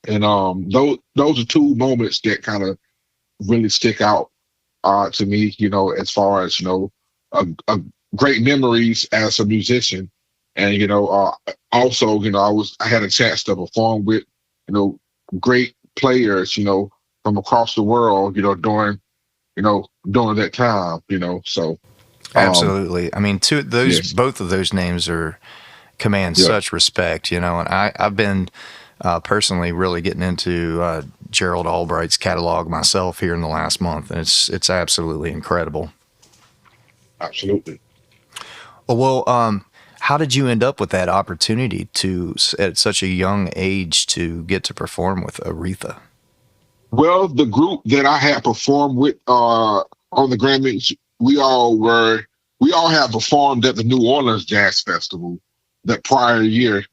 And those are two moments that kind of really stick out to me. As far as a great memories as a musician, and also I had a chance to perform with great players from across the world during that time. So Absolutely. I mean, yes, both of those names are command yeah, such respect, and I've been personally really getting into Gerald Albright's catalog myself here in the last month, and it's absolutely incredible. absolutely. Well, how did you end up with that opportunity at such a young age, to get to perform with Aretha? Well, the group that I had performed with on the Grammys, we all had performed at the New Orleans Jazz Festival that prior year,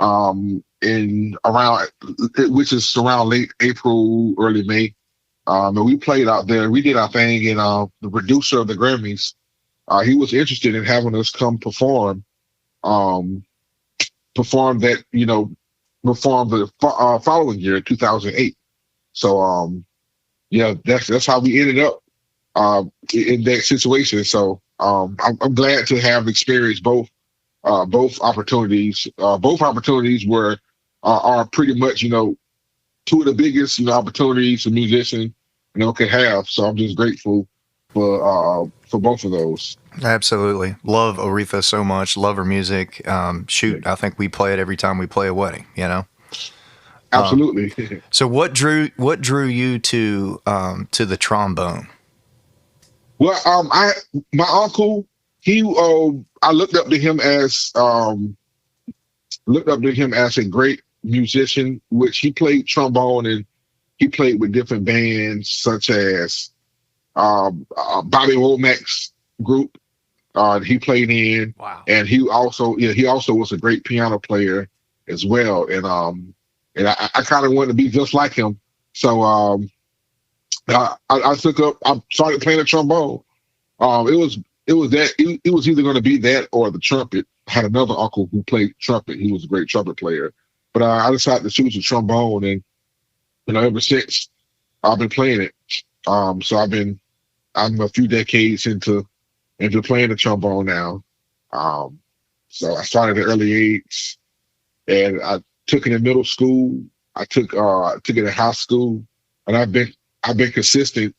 in around which is around late April, early May. And we played out there. We did our thing, and the producer of the Grammys, he was interested in having us come um, perform that, perform the following year, 2008. So, yeah, that's how we ended up in that situation. So, I'm glad to have experienced both opportunities. Both opportunities were are pretty much two of the biggest opportunities a musician can have. So I'm just grateful for both of those. Absolutely. Love Aretha so much. Love her music. Shoot, I think we play it every time we play a wedding. Absolutely. So what drew you to the trombone? Well, I my uncle, he I looked up to him as a great musician, which he played trombone, and he played with different bands such as Bobby Womack's group. He played in, Wow. and he also was a great piano player as well. And I kind of wanted to be just like him, so I started playing the trombone. It was it was either going to be that or the trumpet. I had another uncle who played trumpet. He was a great trumpet player, but I decided to choose the trombone, and ever since I've been playing it. So I'm a few decades into playing the trombone now. Um, so I started at an early age, and I took it in middle school. I took it in high school, and I've been consistent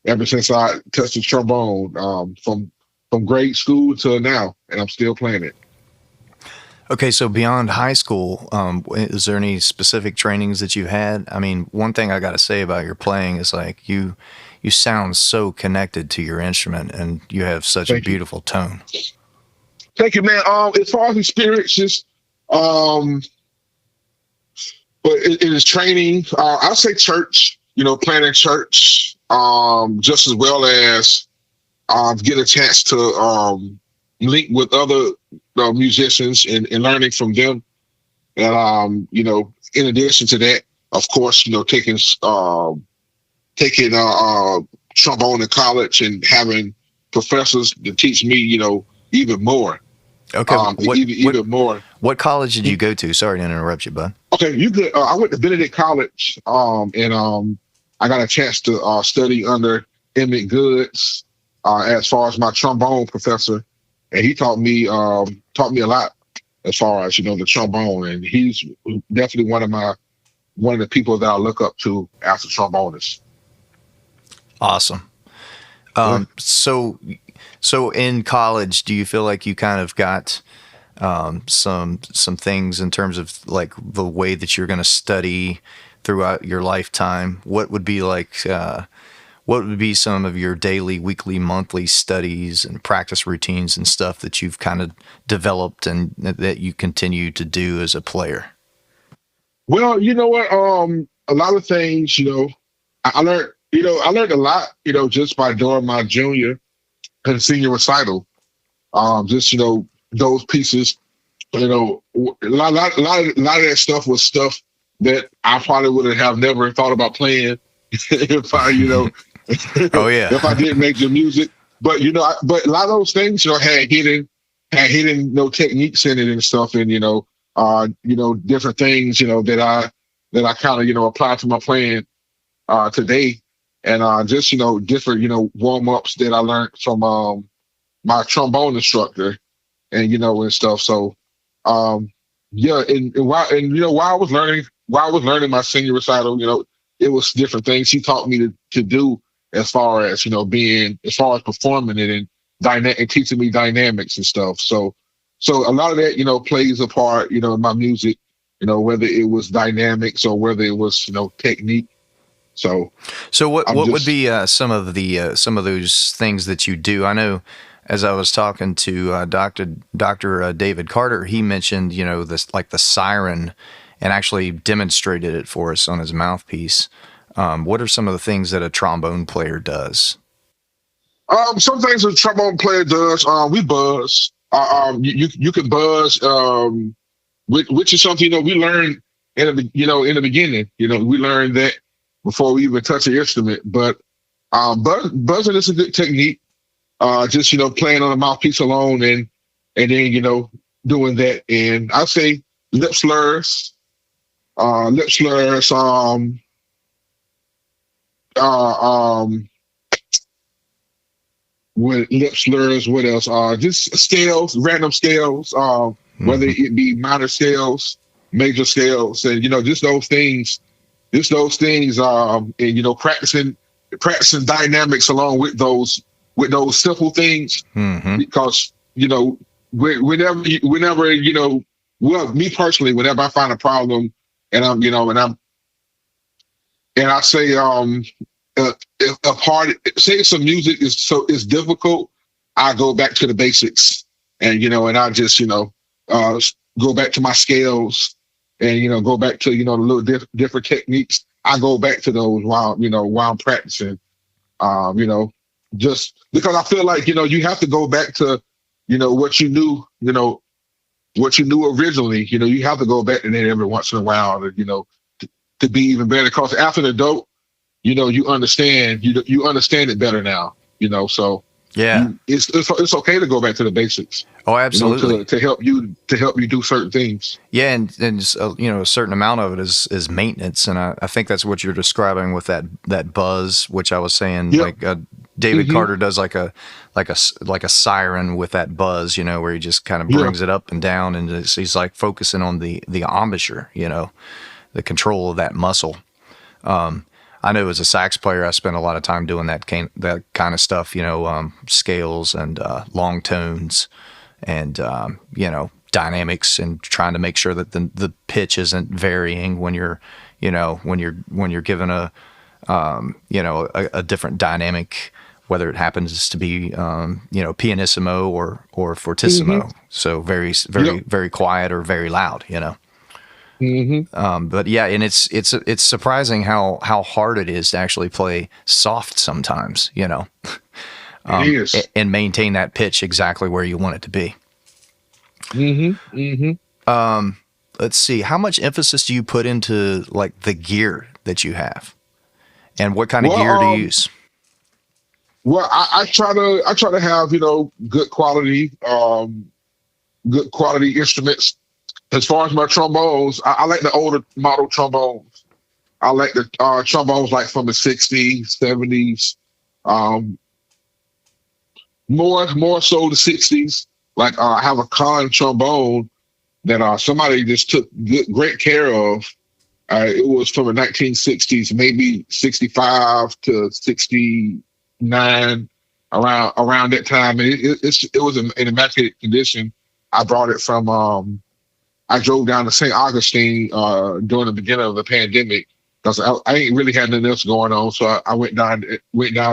ever since I touched the trombone, from grade school till now, and I'm still playing it. Okay, so beyond high school, is there any specific trainings that you had? I mean, one thing I got to say about your playing is like you sound so connected to your instrument, and you have such a Thank you, beautiful tone. thank you, man. As far as experiences, um, but it is training. I say church. Playing in church, just as well as get a chance to link with other musicians and learning from them. And in addition to that, of course, taking trombone in college and having professors to teach me, even more. Okay. Even more. What college did you go to? Sorry to interrupt you, bud. Okay, you could. I went to Benedict College, and I got a chance to study under Emmett Goods as far as my trombone professor, and he taught me a lot as far as the trombone, and he's definitely one of the people that I look up to as a trombonist. Awesome. Yeah. So in college, do you feel like you kind of got some things in terms of like the way that you're going to study throughout your lifetime? What would be what would be some of your daily, weekly, monthly studies and practice routines and stuff that you've kind of developed and that you continue to do as a player? Well, you know what? A lot of things, I learned. I learned a lot, just by doing my junior and senior recital. Just those pieces. A lot of that stuff was stuff that I probably would have never thought about playing if I, Oh yeah. if I didn't make the music. But but a lot of those things, had hidden techniques in it and stuff, and different things, that I kind of apply to my playing today, and just different warm ups that I learned from my trombone instructor, and stuff. So yeah, while I was learning my senior recital, it was different things he taught me to do as far as performing it and and teaching me dynamics and stuff. So a lot of that plays a part in my music, whether it was dynamics or whether it was technique. So So what I'm what would just be some of those things that you do? I know as I was talking to Doctor David Carter, he mentioned this like the siren, and actually demonstrated it for us on his mouthpiece. What are some of the things that a trombone player does? some things a trombone player does. We buzz. You can buzz, which is something we learned in the beginning. We learned that before we even touch the instrument. But buzzing is a good technique. Just playing on the mouthpiece alone, and then doing that. And I say lip slurs, lip slurs. Uh, um, with lip slurs. What else? Just scales, random scales. Whether Hmm. it be minor scales, major scales, and just those things. Just those things. And practicing dynamics along with those simple things, Hmm. because whenever well, me personally, whenever I find a problem, and I say, if a part, say some music is difficult, I go back to the basics, and and I just uh go back to my scales, and go back to the little different techniques. I go back to those while I'm practicing. um you know just because I feel like you have to go back to what you knew, originally. You have to go back to that every once in a while, to be even better, because after the dope, you understand it better now. So Yeah. it's okay to go back to the basics. Oh, absolutely. To help you do certain things. Yeah, and a certain amount of it is maintenance, and I think that's what you're describing with that buzz, which I was saying, Yep. like David Hmm. Carter does like a siren with that buzz, where he just kind of Yeah. brings it up and down, and he's like focusing on the embouchure, the control of that muscle. I know as a sax player, I spent a lot of time doing that kind of stuff, scales and long tones, and dynamics, and trying to make sure that the pitch isn't varying when you're given a different dynamic, whether it happens to be pianissimo or Hmm. fortissimo, so very Yep. very very quiet or very loud. Hmm. But yeah, and it's surprising how hard it is to actually play soft sometimes, It is. and maintain that pitch exactly where you want it to be. Hmm. Hmm. Let's see, how much emphasis do you put into like the gear that you have, and what kind of Well, gear do you use? I try to have good quality. good quality instruments. As far as my trombones, I like the older model trombones. I like the trombones like from the '60s, '70s, um, more so the '60s. Like I have a con trombone that somebody just took great care of. It was from the 1960s, maybe 65 to 69, around that time, and it was in immaculate condition. I brought it from. I drove down to St. Augustine during the beginning of the pandemic because I ain't really had nothing else going on, so I went down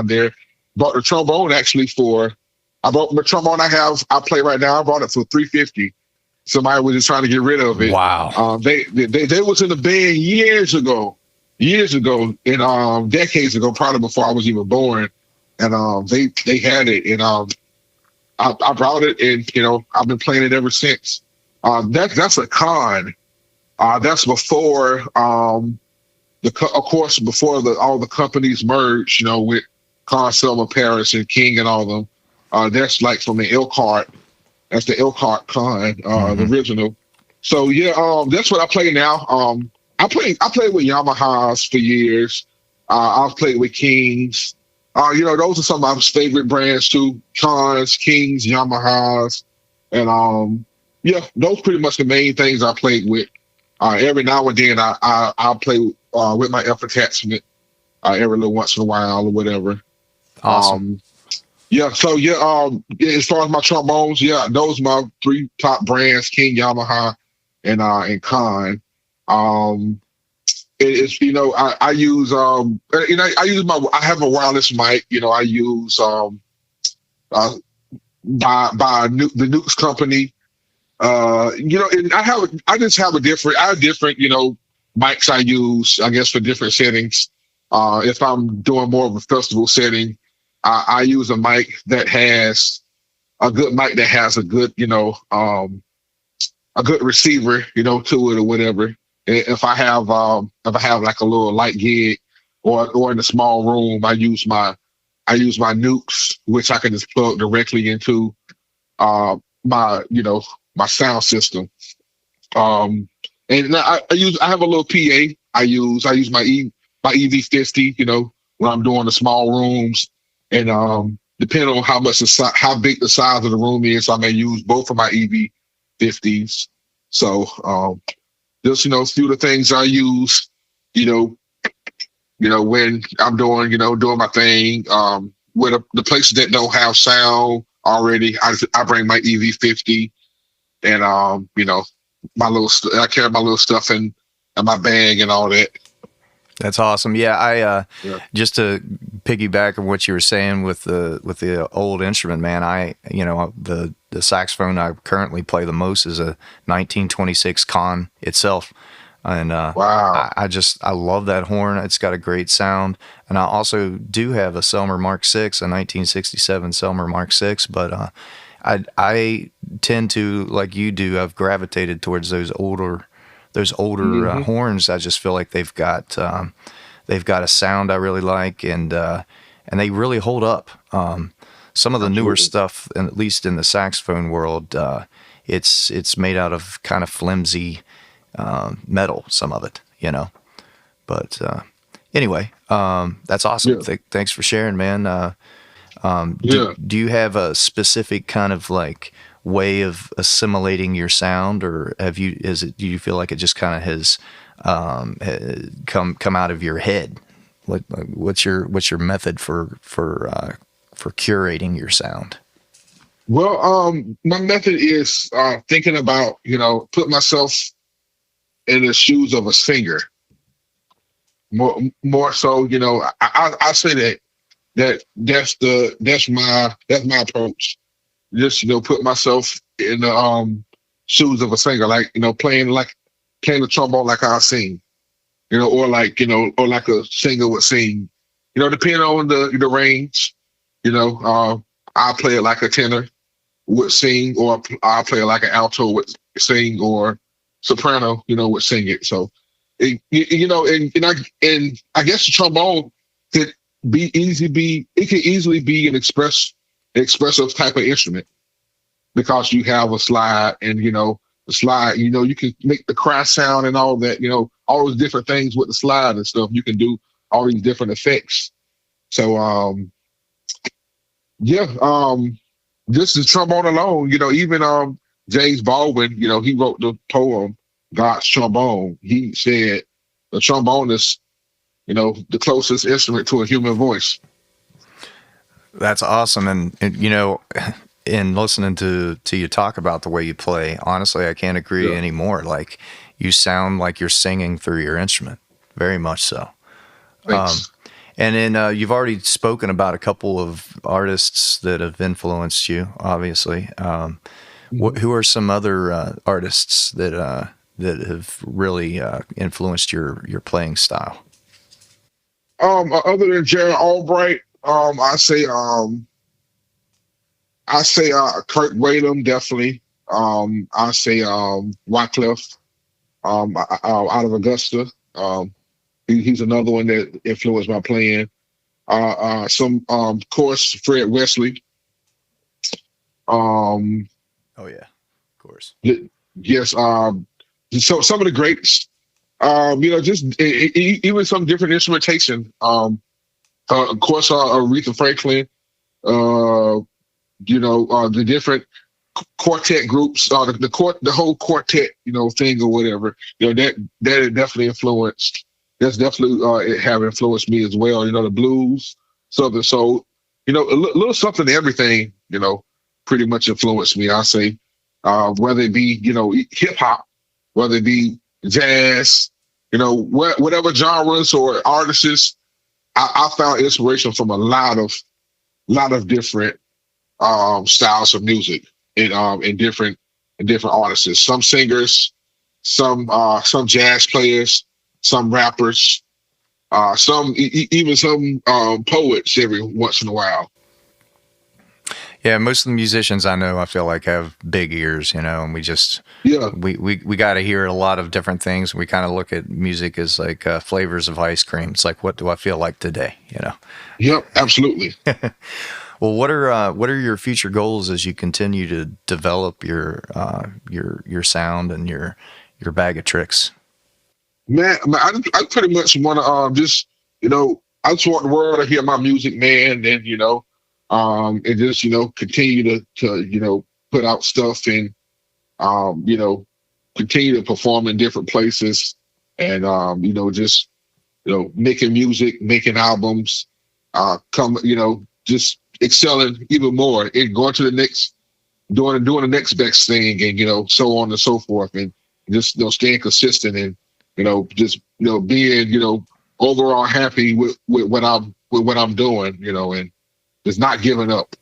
there. Bought the trombone actually for. I bought the trombone I play right now. I bought it for $350. Somebody was just trying to get rid of it. Wow. They was in the band years ago, and decades ago, probably before I was even born, and they had it, and I brought it, and I've been playing it ever since. That's a con. That's before of course before all the companies merged, with Con Selma Paris and King and all of them. That's like from the Elkhart. That's the Elkhart Con, the original. So yeah, that's what I play now. I played with Yamahas for years. I've played with Kings. Those are some of my favorite brands too: Cons, Kings, Yamahas, and yeah, those pretty much the main things I played with. Every now and then I'll play with my F attachment every little once in a while or whatever. Awesome. Yeah, so as far as my trombones, yeah, those are my three top brands: King, Yamaha, and Con. It's I use I have a wireless mic. I use uh the Nukes company. And I just have I have different mics I use, I guess, for different settings. If I'm doing more of a festival setting, I use a mic that has a good mic that has a good a good receiver to it or whatever. If I have like a little light gig or in a small room, I use my Nukes, which I can just plug directly into my my sound system. Um, and I have a little PA. I use my EV50. When I'm doing the small rooms, and depending on how big the size of the room is, I may use both of my EV50s. So just a few of the things I use. You know, when I'm doing my thing. With the places that don't have sound already, I bring my EV50 and I carry my little stuff in my bag and all that. That's awesome. Yeah, I Yeah. just to piggyback on what you were saying with the old instrument, man. The saxophone I currently play the most is a 1926 Con itself, and Wow. I love that horn. It's got a great sound, and I also do have a Selmer Mark VI, a 1967 Selmer Mark VI, but I tend to, like you do, I've gravitated towards those older Hmm. horns. I just feel like they've got a sound I really like, and they really hold up. Some of the newer Absolutely. stuff, and at least in the saxophone world, it's made out of kind of flimsy metal. Some of it. But anyway, that's awesome. Yeah. Thanks for sharing, man. Do Yeah. do you have a specific kind of like way of assimilating your sound, or do you feel like it just kind of has come out of your head? What's your method for curating your sound? Well, my method is thinking about put myself in the shoes of a singer. More so, I say that's my approach. Just put myself in the shoes of a singer, like playing the trombone like I sing, or like a singer would sing, depending on the range. I play it like a tenor would sing, or I play it like an alto would sing, or soprano, would sing it. So, and I guess the trombone could it could easily be an expressive type of instrument. because you have a slide, and the slide, you can make the crash sound and all that, all those different things with the slide and stuff. You can do all these different effects. So yeah, just the trombone alone, even James Baldwin, he wrote the poem God's Trombone. He said the trombone is, the closest instrument to a human voice. That's awesome. And in listening to you talk about the way you play, honestly, I can't agree Yeah. anymore. Like, you sound like you're singing through your instrument, very much so. Thanks. And then you've already spoken about a couple of artists that have influenced you, obviously. Mhm. Who are some other artists that have really influenced your playing style? Other than Jared Albright, I say Kurt Whalum, definitely. I say Wycliffe, out of Augusta. He's another one that influenced my playing. Some, of course, Fred Wesley. Um, Oh yeah, of course. yes. So some of the greats. Just even some different instrumentation. Of course, Aretha Franklin. Uh, the different quartet groups, the whole quartet, thing or whatever. That definitely influenced. That's definitely it have influenced me as well. The blues, southern soul, little something everything. Pretty much influenced me. I say, whether it be hip hop, whether it be jazz, whatever genres or artists, I found inspiration from a lot of different styles of music in different artists. Some singers, some jazz players, some rappers, even some poets every once in a while. Yeah, most of the musicians I know, I feel like, have big ears, and we just Yeah. we got to hear a lot of different things. We kind of look at music as like flavors of ice cream. It's like, what do I feel like today? Yep. Absolutely. Well, what are your future goals as you continue to develop your sound and your bag of tricks? Man, I pretty much want to just I just want the world to hear my music, man, and and just continue to put out stuff, and continue to perform in different places, and just making music, making albums, just excelling even more and going to the next, doing the next best thing, and so on and so forth, and just staying consistent, and just being overall happy with what I'm doing, and just not giving up.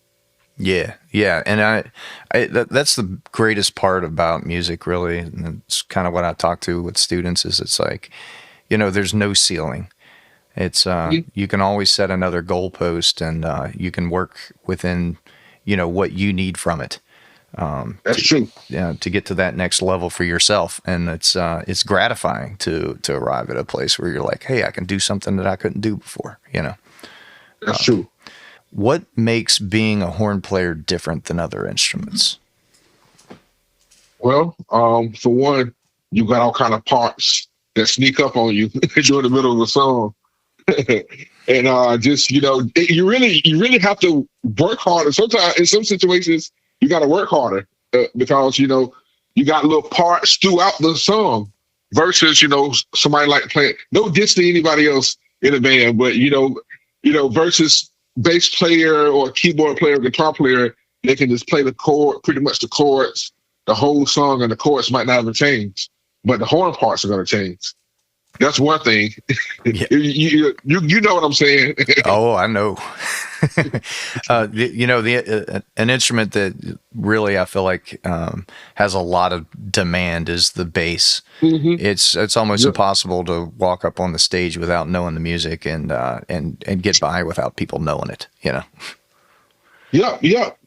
Yeah, yeah, and that's the greatest part about music, really. And it's kind of what I talk to with students is it's like, there's no ceiling. It's Mhm. you can always set another goalpost, and you can work within, what you need from it. That's true. To get to that next level for yourself, and it's gratifying to arrive at a place where you're like, hey, I can do something that I couldn't do before. That's true. What makes being a horn player different than other instruments? Well, for one, you got all kind of parts that sneak up on you during the middle of a song. And just you really have to work harder. Sometimes in some situations you got to work harder, because you got little parts throughout the song versus somebody like playing. No diss to anybody else in the band, but versus bass player or keyboard player, guitar player, they can just play the chord, pretty much the chords, the whole song, and the chords might not even change, but the horn parts are going to change. That's one thing. Yeah. You know what I'm saying? Oh, I know. An instrument that really I feel like has a lot of demand is the bass. Hmm. It's almost Yep. impossible to walk up on the stage without knowing the music and get by without people knowing it. Yep. Yep.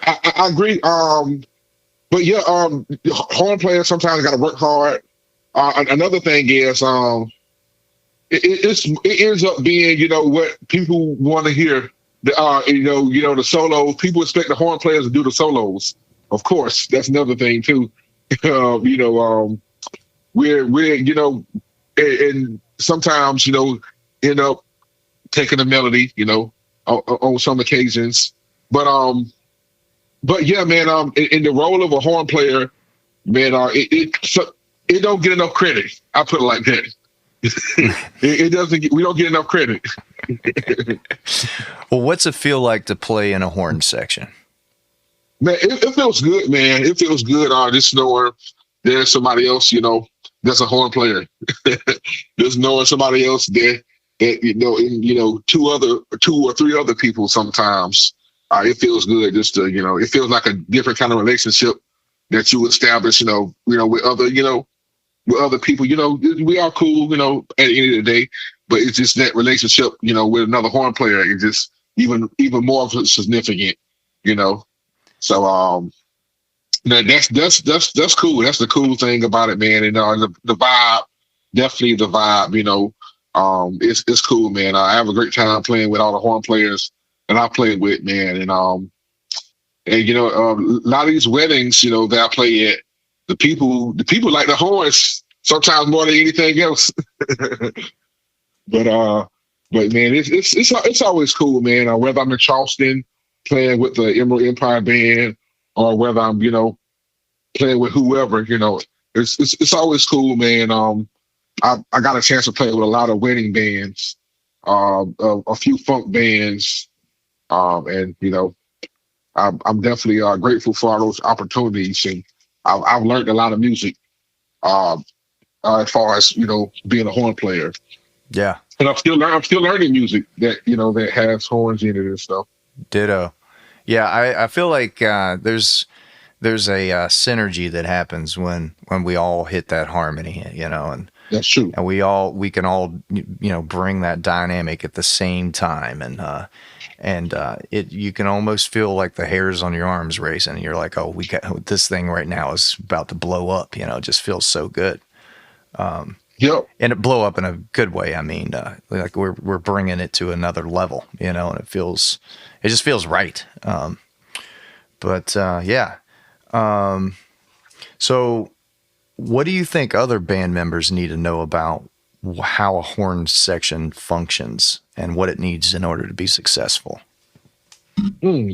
I agree. But yeah, horn players sometimes got to work hard. Another thing is, it ends up being what people want to hear. The the solos. People expect the horn players to do the solos. of course, that's another thing too. You know, we're and sometimes end up taking a melody, on some occasions. But yeah, man, in the role of a horn player, man, it don't get enough credit. I put it like that. It doesn't. We don't get enough credit. Well, what's it feel like to play in a horn section? Man, it feels good, man. It feels good. Just knowing there's somebody else, that's a horn player. Just knowing somebody else there, that two or three other people. Sometimes it feels good. Just to, it feels like a different kind of relationship that you establish. With other people. We are cool. At the end of the day, but it's just that relationship. With another horn player, is just even more significant. So that's cool. That's the cool thing about it, man. And the vibe, definitely the vibe. It's cool, man. I have a great time playing with all the horn players that I play with, man. And a lot of these weddings, that I play at, the people like the horns sometimes more than anything else. But man, it's always cool, man. Whether I'm in Charleston playing with the Emerald Empire Band, or whether I'm playing with whoever, it's always cool, man. I got a chance to play with a lot of wedding bands, a few funk bands, and I'm definitely grateful for all those opportunities, and I've learned a lot of music as far as being a horn player. Yeah, and I'm still learning music that has horns in it and stuff. Ditto. Yeah, I feel like there's a synergy that happens when we all hit that harmony, and that's true. And we can all bring that dynamic at the same time, and you can almost feel like the hairs on your arms racing, and you're like, oh, we got this thing right now is about to blow up. It just feels so good. Yep. And it blow up in a good way. I mean, like we're bringing it to another level, and it just feels right. Yeah. So what do you think other band members need to know about how a horn section functions and what it needs in order to be successful?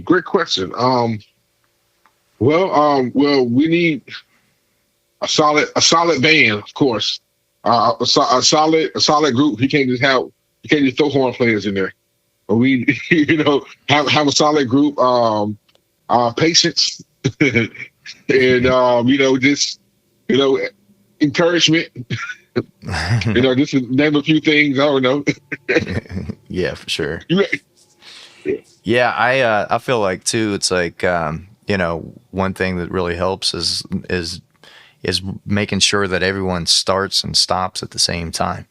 Great question. Well, we need a solid band, of course. A solid group. You can't just throw horn players in there. But we, have a solid group. Patience, and just encouragement. Just to name a few things. I don't know. Yeah, for sure. Yeah, I feel like too. It's like one thing that really helps is making sure that everyone starts and stops at the same time.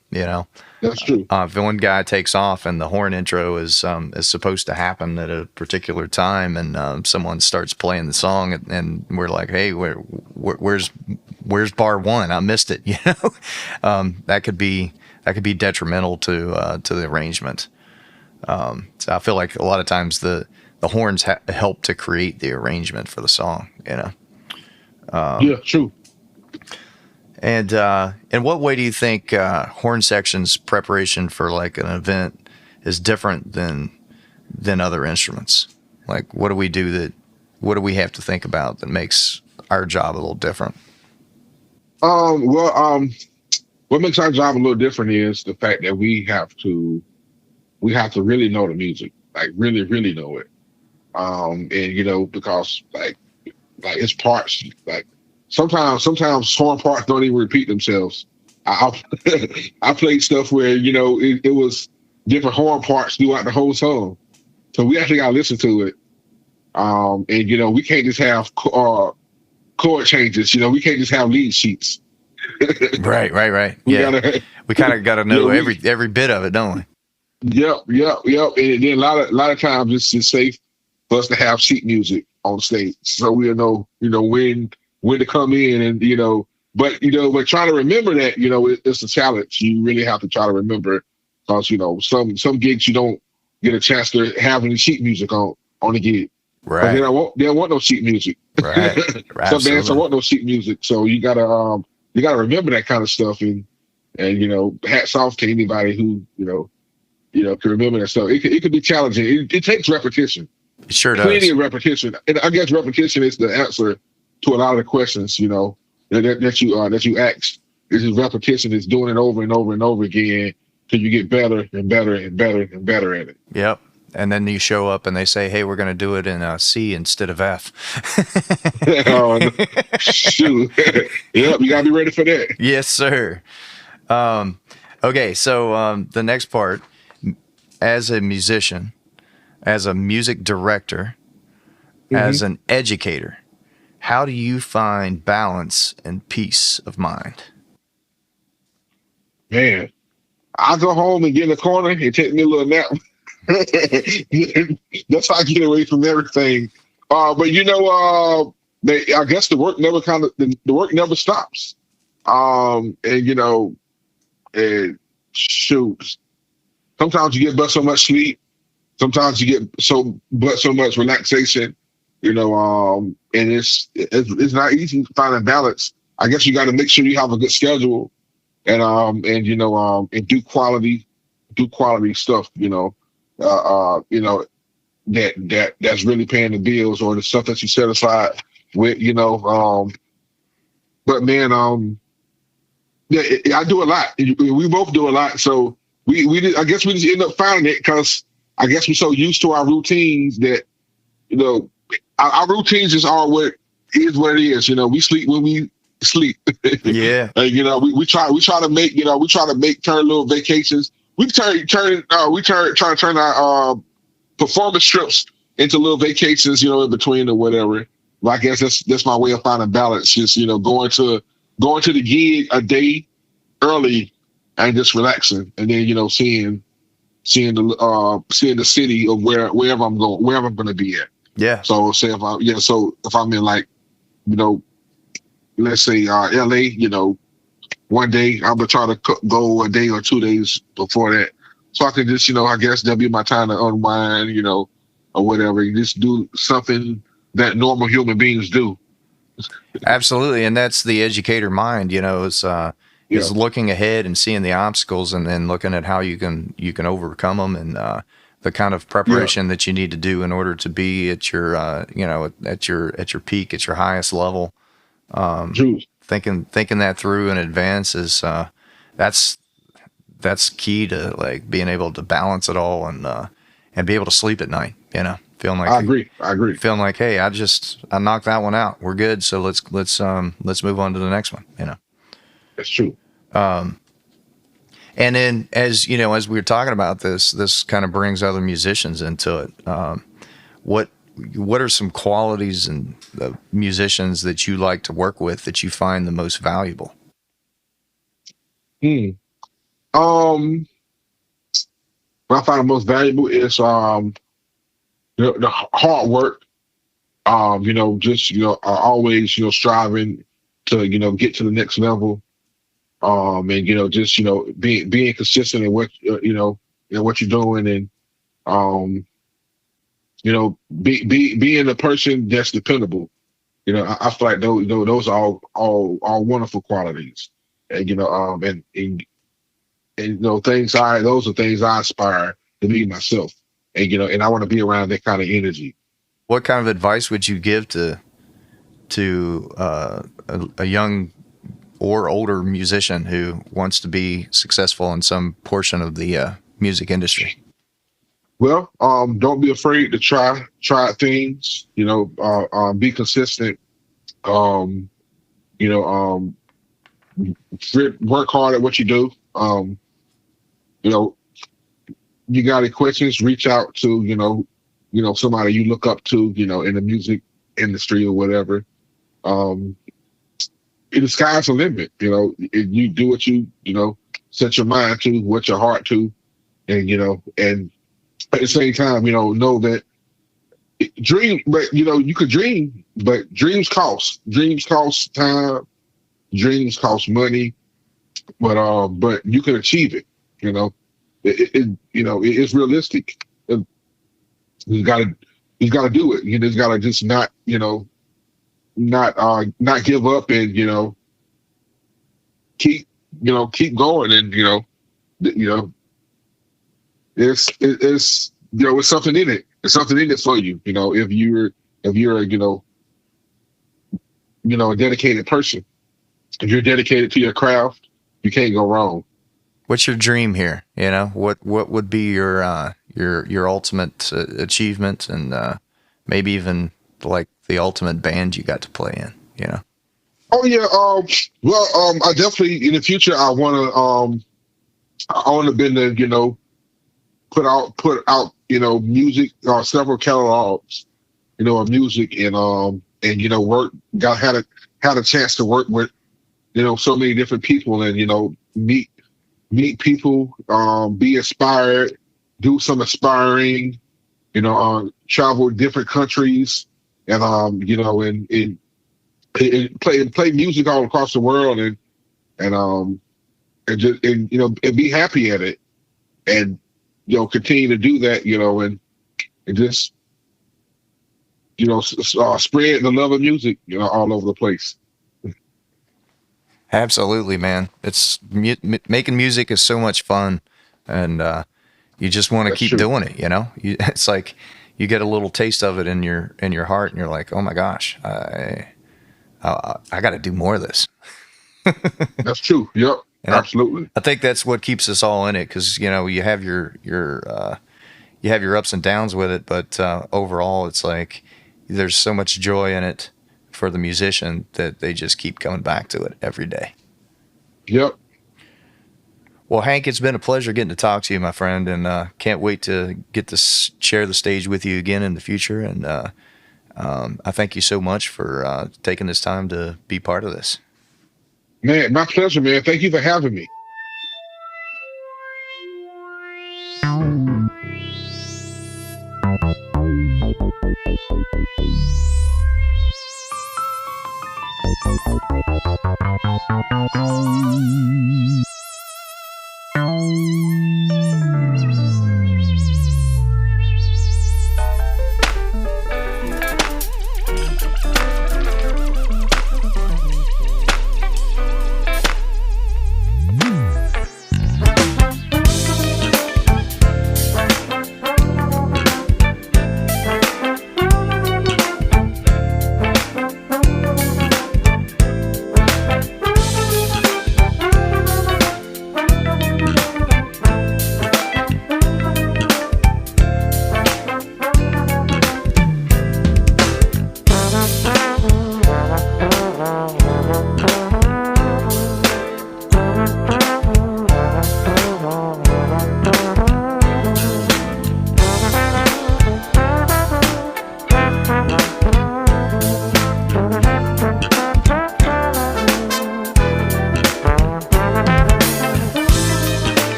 That's true. If one guy takes off and the horn intro is supposed to happen at a particular time, and someone starts playing the song, and we're like, hey, where's bar one? I missed it. That could be detrimental to the arrangement. So I feel like a lot of times the horns help to create the arrangement for the song. Yeah, true. And in what way do you think horn sections preparation for like an event is different than other instruments? Like, what do we have to think about that makes our job a little different? What makes our job a little different is the fact that we have to really know the music, like really, really know it. And because like its parts, like sometimes horn parts don't even repeat themselves. I played stuff where it was different horn parts throughout the whole song, so we actually got to listen to it. And we can't just have chord changes. We can't just have lead sheets. Right. Yeah, we kind of got to know every bit of it, don't we? Yep. And then a lot of times it's just safe for us to have sheet music on stage, so we'll know when to come in, and but trying to remember that it's a challenge. You really have to try to remember, because some gigs you don't get a chance to have any sheet music on the gig. Right. They don't want no sheet music. Right. Some bands don't Absolutely. want no sheet music. So you gotta remember that kind of stuff, and hats off to anybody who can remember that stuff. It could be challenging. It takes repetition, It sure plenty does. of repetition, and I guess repetition is the answer to a lot of the questions that you asked. This is repetition. Is doing it over and over and over again till you get better and better and better and better at it. Yep. And then you show up and they say, "Hey, we're going to do it in C instead of F." Oh, shoot. Yep, you gotta be ready for that. Yes, sir. Um, okay, so the next part, as a musician, as a music director, Hmm. as an educator, how do you find balance and peace of mind? Man, I go home and get in the corner and take me a little nap. That's how I get away from everything. But I guess the work never the work never stops. And and shoot, sometimes you get but so much sleep. Sometimes you get so much relaxation. And it's not easy to find a balance. I guess you got to make sure you have a good schedule and do quality stuff. That's really paying the bills or the stuff that you set aside with. But man, yeah, I do a lot. We both do a lot. So I guess we just end up finding it because I guess we're so used to our routines that you know our routines just are what what it is. We sleep when we sleep. Yeah. And, we try to make turn little vacations. We try to turn our performance trips into little vacations, in between or whatever. But I guess that's my way of finding balance. Just going to the gig a day early and just relaxing, and then seeing the city of wherever I'm going to be at. Yeah. So if I'm in like let's say LA, one day I'm gonna try to go a day or 2 days before that, so I can just I guess that'll be my time to unwind, or whatever. You just do something that normal human beings do. Absolutely, and that's the educator mind. Is Yeah, looking ahead and seeing the obstacles, and then looking at how you can overcome them, and the kind of yeah, preparation that you need to do in order to be at your at your peak, at your highest level. true. Thinking that through in advance is that's that's key to like being able to balance it all and be able to sleep at night. Feeling like I agree. I agree. hey, I knocked that one out. We're good. So let's move on to the next one. That's true. And then as we were talking about this kind of brings other musicians into it. What what are some qualities and musicians that you like to work with that you find the most valuable? Hmm. Um, what I find the most valuable is the hard work. Just always striving to get to the next level. And just being consistent in what you're doing, and um being a person that's dependable. I feel like those are all wonderful qualities, and those are things I aspire to be myself, and I want to be around that kind of energy. What kind of advice would you give to a young or older musician who wants to be successful in some portion of the music industry? Well, don't be afraid to try things. Be consistent. Um, you know, work hard at what you do. You know, you got any questions? Reach out to somebody you look up to. In the music industry or whatever. Um, the sky's the limit. You do what set your mind to, what your heart to, and at the same time, know that dream, but you could dream, but dreams cost. Dreams cost time. Dreams cost money, but you can achieve it. It's realistic. You got to you got to do it. You just got to just not, not give up, and keep, keep going, and you know, it's it's something in it. It's something in it for you. If you're a dedicated person, if you're dedicated to your craft, you can't go wrong. What's your dream here? What would be your ultimate achievement, and maybe even like the ultimate band you got to play in? Oh yeah. I definitely in the future I want to been to put out music, several catalogs of music, and work got had a chance to work with so many different people, and meet people, be inspired, do some aspiring, travel different countries, and and play music all across the world, and be happy at it, and continue to do that, and just spread the love of music, all over the place. Absolutely, man. It's making music is so much fun, and you just want to That's keep true. doing it. It's like you get a little taste of it in your heart, and you're like, oh my gosh, I got to do more of this. That's true. Yep. And Absolutely. I think that's what keeps us all in it, because you have you have your ups and downs with it, but overall, it's like there's so much joy in it for the musician that they just keep coming back to it every day. Yep. Well, Hank, it's been a pleasure getting to talk to you, my friend, and can't wait to get to share the stage with you again in the future. And I thank you so much for taking this time to be part of this. Man, my pleasure, man. Thank you for having me.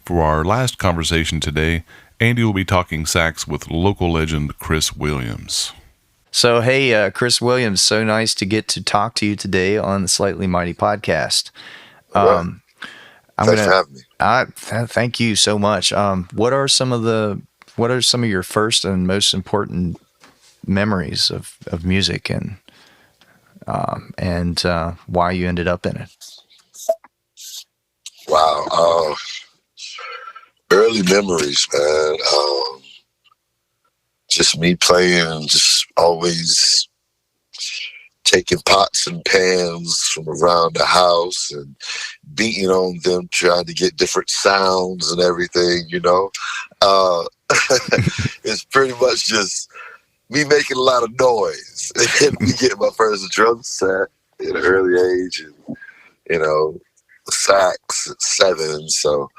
For our last conversation today, Andy will be talking sax with local legend Chris Williams. So, hey, Chris Williams, so nice to get to talk to you today on the Slightly Mighty podcast. All right. Thanks for having me. Thank you so much. What are some of your first and most important memories of music and why you ended up in it? Wow. Early memories, man. Just me playing, just always taking pots and pans from around the house and beating on them, trying to get different sounds and everything, It's pretty much just me making a lot of noise and me getting my first drum set at an early age and, sax at 7. So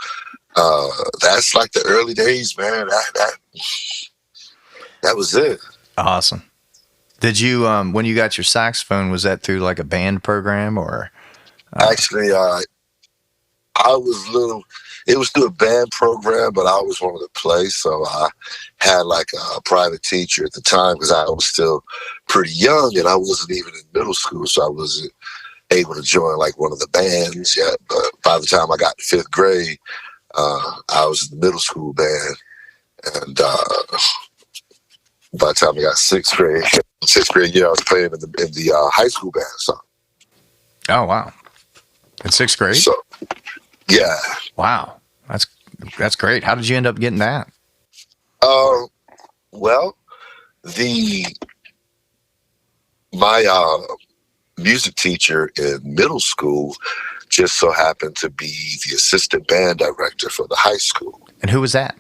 that's like the early days, man. That was it. Awesome. Did you, when you got your saxophone, was that through like a band program or? Actually, it was through a band program, but I always wanted to play. So I had like a private teacher at the time because I was still pretty young and I wasn't even in middle school. So I wasn't able to join like one of the bands yet. But by the time I got to 5th grade, I was in the middle school band. And by the time I got 6th grade year, I was playing in the high school band. So. Oh, wow. In 6th grade? So, yeah. Wow. That's great. How did you end up getting that? Well, my music teacher in middle school just so happened to be the assistant band director for the high school. And who was that?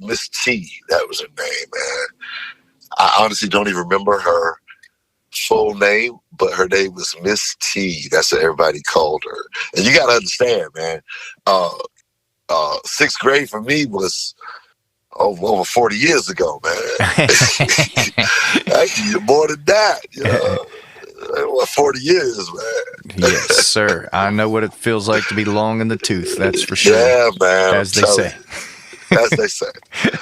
Miss T, that was her name, man. I honestly don't even remember her full name, but her name was Miss T. That's what everybody called her. And you got to understand, man, 6th grade for me was over 40 years ago, man. Actually, more than that, 40 years, man. Yes, sir. I know what it feels like to be long in the tooth. That's for sure. Yeah, man. As they say. As they say,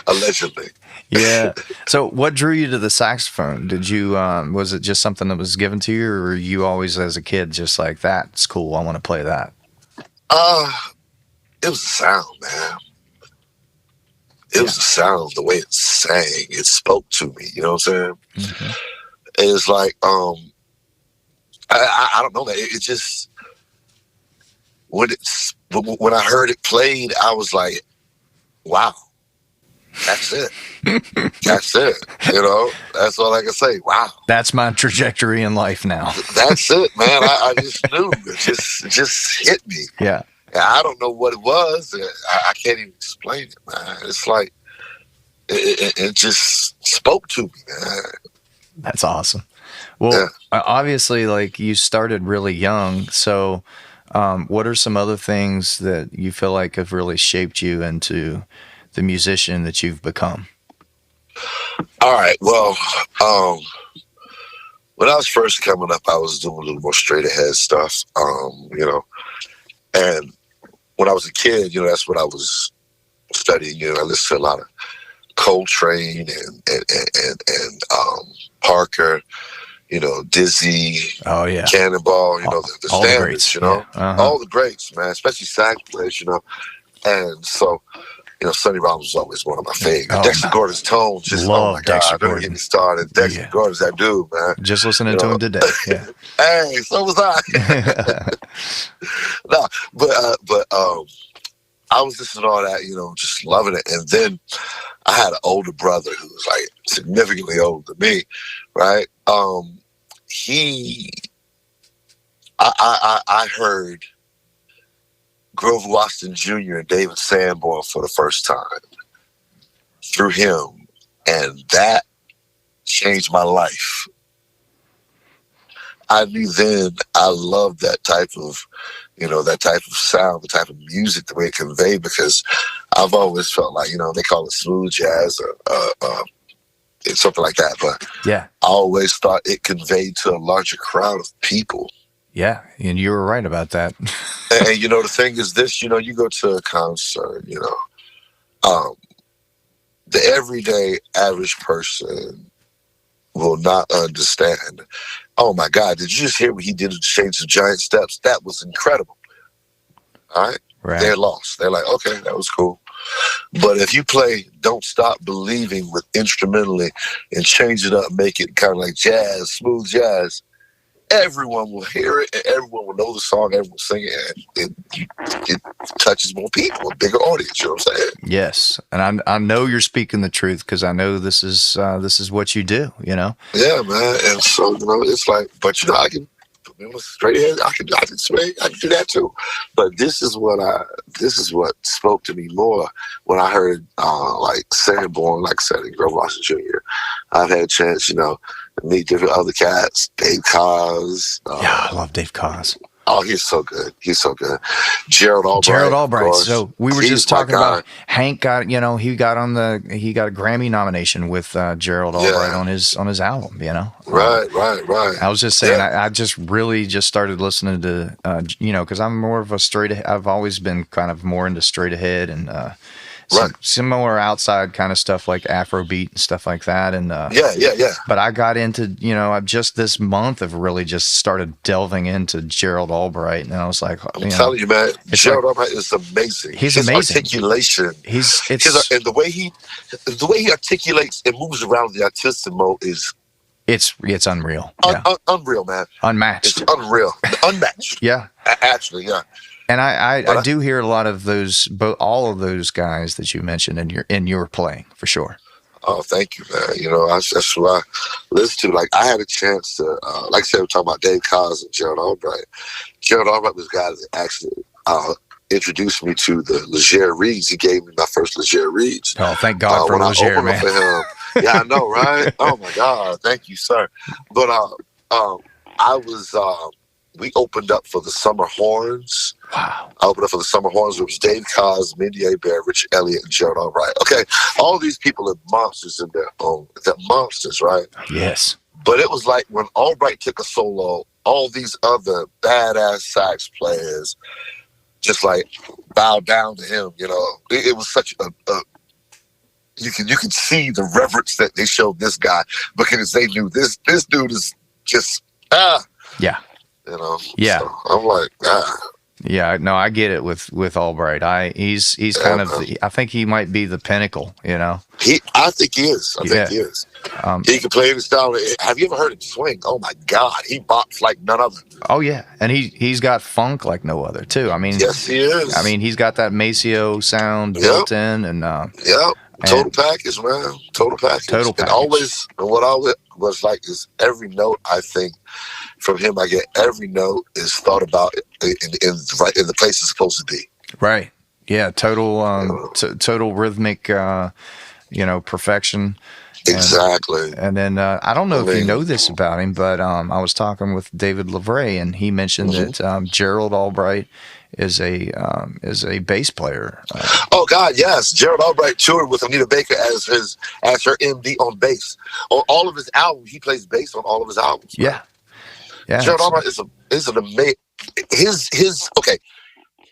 allegedly. Yeah. So what drew you to the saxophone? Did you, was it just something that was given to you, or were you always as a kid just like, that's cool, I want to play that? It was the sound, man. It was the sound, the way it sang. It spoke to me, you know what I'm saying? Mm-hmm. It's like, I don't know, man. It just, when I heard it played, I was like, wow, that's it. That's it. That's all I can say. Wow. That's my trajectory in life now. That's it, man. I just knew. It just hit me. Yeah. I don't know what it was. I can't even explain it, man. It's like, it just spoke to me, man. That's awesome. Well, obviously, like, you started really young. So what are some other things that you feel like have really shaped you into the musician that you've become? All right. Well, when I was first coming up, I was doing a little more straight ahead stuff, and when I was a kid, that's what I was studying. I listened to a lot of Coltrane and Parker, Dizzy, oh yeah, Cannonball, the standards, all the greats, man, especially sax players, and so, Sonny Rollins was always one of my favorites. Dexter Gordon's tones, just oh my God, don't get me started. Dexter Gordon's that dude, man. Just listening to him today, yeah. Hey, so was I. No, but I was listening to all that, just loving it, and then I had an older brother who was like significantly older than me, right? I heard Grover Washington Jr. and David Sanborn for the first time through him, and that changed my life. I knew then I loved that type of, sound, the type of music, the way it conveyed, because I've always felt like, they call it smooth jazz or something like that, but yeah, I always thought it conveyed to a larger crowd of people. Yeah, and you were right about that. And you know, the thing is this, you know, you go to a concert, you know, the everyday average person will not understand. Oh my God, did you just hear what he did to change the giant steps? That was incredible. All right. Right. They're lost. They're like, okay, that was cool. But if you play Don't Stop Believing with instrumentally and change it up, make it kind of like jazz, smooth jazz, everyone will hear it and everyone will know the song, everyone will sing it. And it touches more people, a bigger audience, you know what I'm saying? Yes, and I know you're speaking the truth because I know this is what you do. You know. Yeah, man. And so, you know, it's like, but you know, I can straight ahead, I can swing, I can do that too. But this is what spoke to me more when I heard like Sanborn, like I said, in Grover Washington Jr. I've had a chance, you know, to meet different other cats, Dave Cos. Yeah, I love Dave Cos. Oh, he's so good. He's so good. Gerald Albright. Gerald Albright. So we were just talking about Hank got, you know, he got a Grammy nomination with Gerald Albright on his album, you know. Right. I was just saying, I just really just started listening to, you know, because I'm more of a I've always been kind of more into straight ahead and some more outside kind of stuff like Afrobeat and stuff like that. And yeah. But I got into, you know, I've just this month have really just started delving into Gerald Albright, and I was like, I'm telling you, man, Gerald Albright is amazing. He's his amazing. Articulation, and the way he articulates and moves around the artistic mode is it's unreal. Unreal, man. Unmatched. It's unreal. Unmatched. Yeah. Actually, yeah. And I do hear a lot of those, all of those guys that you mentioned in your playing for sure. Oh, thank you, man. You know, that's what I listen to. Like, I had a chance to, like I said, we're talking about Dave Cos and Gerald Albright. Gerald Albright was the guy that actually introduced me to the Leger Reeds. He gave me my first Leger Reeds. Oh, thank God for Leger, man. For him. Yeah, I know, right? Oh my God, thank you, sir. But we opened up for the Summer Horns. Wow. I opened up for the Summer Horns. It was Dave Cos, Mindy A. Bear, Rich Elliott, and Gerald Albright. Okay, all these people are monsters in their own. They're monsters, right? Yes. But it was like when Albright took a solo, all these other badass sax players just like bowed down to him. You know, it was such a you can see the reverence that they showed this guy because they knew this dude is just yeah. You know, yeah. So I'm like, Yeah, no, I get it with Albright. He's kind of I think he might be the pinnacle. You know, I think he is. I think he is. He can play the style. Have you ever heard him swing? Oh my God, he bops like none other. Oh yeah, and he's got funk like no other too. I mean, yes, he is. I mean, he's got that Maceo sound built in, and total package, man. Total package. And always, and what I was like is every note I think from him, I get every note is thought about in the place it's supposed to be. Right. Yeah. Total. Total rhythmic. Perfection. Exactly. And then I don't know if you know this about him, but I was talking with David Lavray, and he mentioned that Gerald Albright is a bass player. Oh God, yes. Gerald Albright toured with Anita Baker as her MD on bass. On all of his albums, he plays bass on all of his albums. Man. Yeah. Yeah. Gerald Albright is an amazing.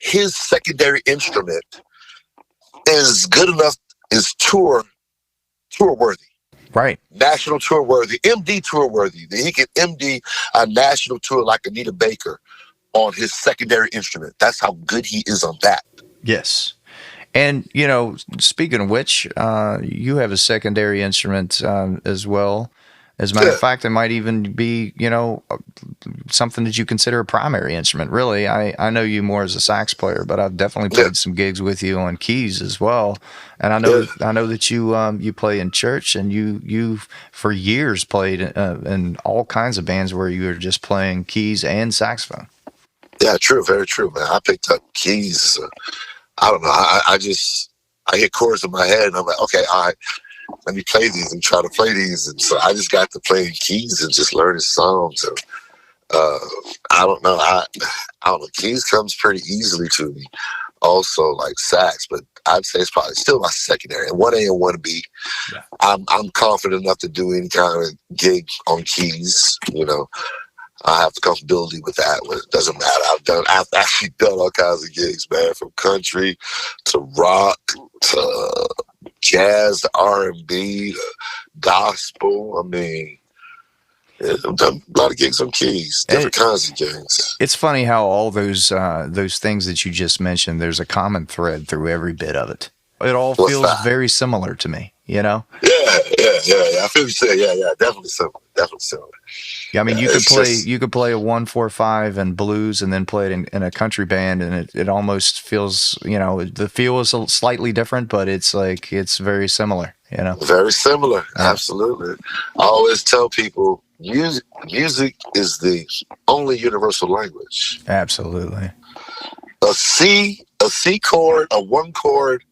His secondary instrument is good enough. Is tour worthy. Right. National tour worthy. MD tour worthy. He can MD a national tour like Anita Baker on his secondary instrument. That's how good he is on that. Yes. And, speaking of which, you have a secondary instrument as well. As a matter of fact, it might even be, something that you consider a primary instrument. Really, I know you more as a sax player, but I've definitely played some gigs with you on keys as well. And I know that you play in church, and you for years played in all kinds of bands where you were just playing keys and saxophone. Yeah, true, very true, man. I picked up keys. I don't know. I hit chords in my head, and I'm like, okay, all right. Let me play these and try to play these. And so I just got to playing keys and just learning songs. And I don't know. I don't know. Keys comes pretty easily to me. Also, like sax, but I'd say it's probably still my secondary. And 1A and 1B, I'm confident enough to do any kind of gig on keys. I have the comfortability with that. It doesn't matter. I've actually done all kinds of gigs, man, from country to rock to jazz to R&B to gospel. I mean, yeah, I've done a lot of gigs on keys, different kinds of gigs. It's funny how all those things that you just mentioned, there's a common thread through every bit of it. It all What's feels that? very similar to me, you know? Yeah. I feel you say, yeah, definitely similar. Yeah, I mean, Yeah, you could play a 1-4-5 and blues, and then play it in a country band, and it almost feels, you know, the feel is slightly different, but it's like it's very similar, you know. Very similar, Yeah. absolutely. I always tell people, music is the only universal language. Absolutely. A C chord, a one chord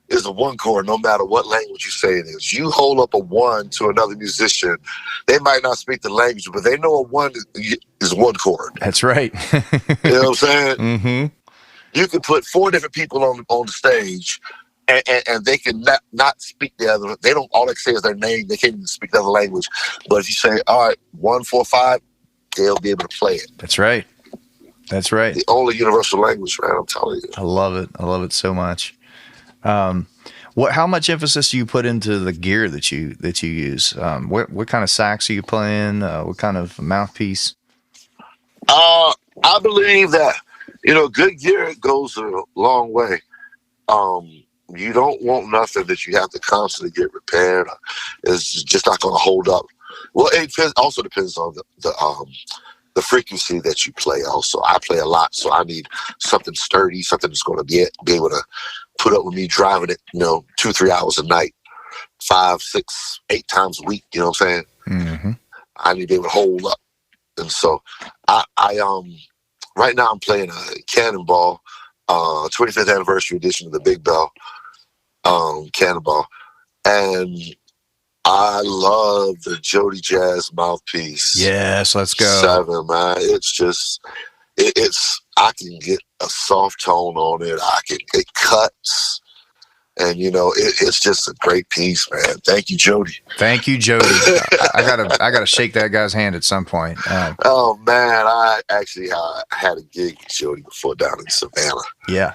is a one chord, no matter what language you say it is. You hold up a one to another musician, they might not speak the language, but they know a one is one chord. That's right. You know what I'm saying? Mm-hmm. You can put 4 different people on the stage, and they can not speak the other. They don't. All they say is their name. They can't even speak the other language. But if you say, all right, 1-4-5, they'll be able to play it. That's right. That's right. The only universal language, man. I'm telling you. I love it. I love it so much. How much emphasis do you put into the gear that you use? What kind of sax are you playing? What kind of mouthpiece? I believe that good gear goes a long way. You don't want nothing that you have to constantly get repaired. It's just not going to hold up. Well, it also depends on the frequency that you play. Also, I play a lot, so I need something sturdy, something that's going to be able to put up with me driving it, 2-3 hours a night, 5, 6, 8 times a week. You know what I'm saying? Mm-hmm. I need to be able to hold up, and so I right now I'm playing a Cannonball, 25th anniversary edition of the Big Bell, Cannonball, and I love the Jody Jazz mouthpiece. Yes, let's go. 7, man. It's just, I can get a soft tone on it. It cuts. And, it's just a great piece, man. Thank you, Jody. Thank you, Jody. I gotta shake that guy's hand at some point. Oh, man. I actually had a gig with Jody before down in Savannah. Yeah.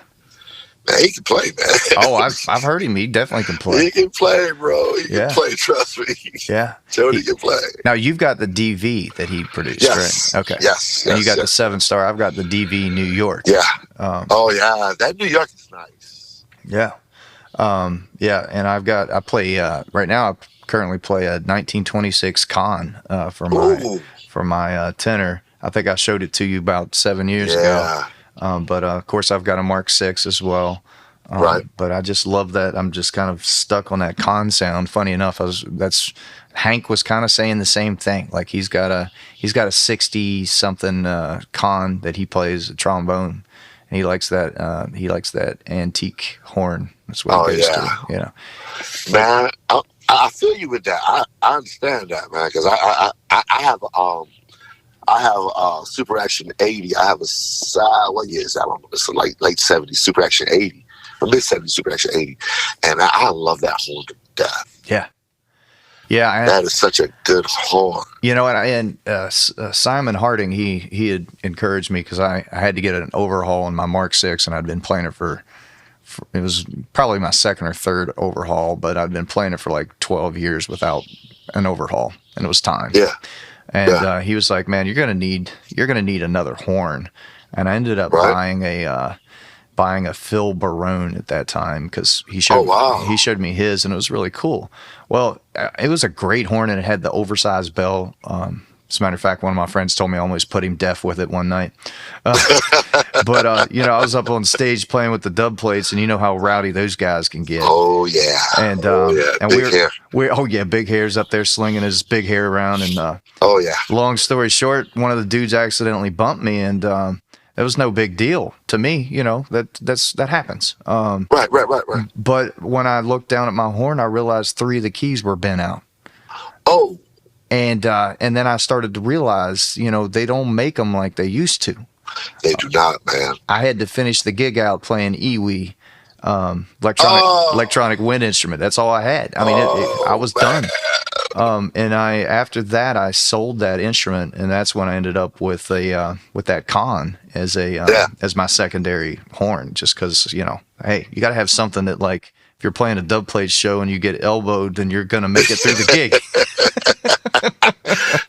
Man, he can play, man. Oh, I've heard him. He definitely can play. He can play, bro. He can play, trust me. Yeah. Jody can play. Now, you've got the DV that he produced, yes. right? Okay. Yes. And you got the 7-star. I've got the DV New York. Yeah. Oh, yeah. That New York is nice. Yeah. Yeah. And I play, right now, I currently play a 1926 Con for my tenor. I think I showed it to you about 7 years ago. But of course, I've got a Mark 6 as well. Right. But I just love that. I'm just kind of stuck on that Con sound. Funny enough, Hank was kind of saying the same thing. Like he's got a 60 something Con that he plays a trombone, and he likes that. He likes that antique horn. That's what he goes to. Man, I feel you with that. I understand that, man, because I have a Super Action 80. I have what year is that one? It's like late 70s Super Action 80, or mid 70s Super Action 80, and I love that horn to death. Yeah, yeah, that is such a good horn. You know what? And Simon Harding, he had encouraged me because I had to get an overhaul on my Mark 6, and I'd been playing it for it was probably my second or third overhaul, but I'd been playing it for like 12 years without an overhaul, and it was time. Yeah. And he was like, "Man, you're gonna need another horn." And I ended up buying a Phil Barone at that time because he showed me his, and it was really cool. Well, it was a great horn, and it had the oversized bell. As a matter of fact, one of my friends told me I almost put him deaf with it one night. But I was up on stage playing with the dub plates, and you know how rowdy those guys can get. Oh yeah, and big hair. Big hair's up there slinging his big hair around, and long story short, one of the dudes accidentally bumped me, and it was no big deal to me. That happens. Right. But when I looked down at my horn, I realized 3 of the keys were bent out. Oh. And then I started to realize, they don't make them like they used to. They do not, man. I had to finish the gig out playing Iwi electronic wind instrument. That's all I had. I mean, I was done. And after that, I sold that instrument, and that's when I ended up with that con as as my secondary horn, just because, hey, you got to have something that, like, if you're playing a dub plate show and you get elbowed, then you're gonna make it through the gig.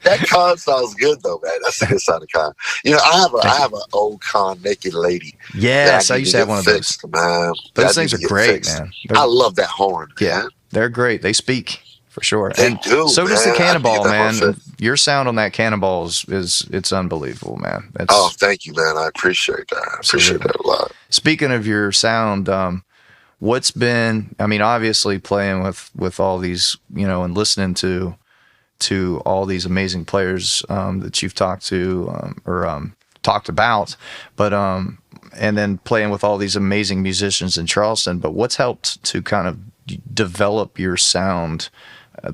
That con sounds good though, man. That's a good sound of con. I have an old con naked lady. Yes, I used to have one of those. Man. Those things are great, man. I love that horn, man. Yeah, they're great. They speak. For sure. They do, so man. does the Cannonball, man. Your sound on that Cannonball it's unbelievable, man. Thank you, man. I appreciate that. I appreciate that a lot. Speaking of your sound, what's been, I mean, obviously playing with all these, and listening to all these amazing players that you've talked to or talked about, but and then playing with all these amazing musicians in Charleston, but what's helped to kind of develop your sound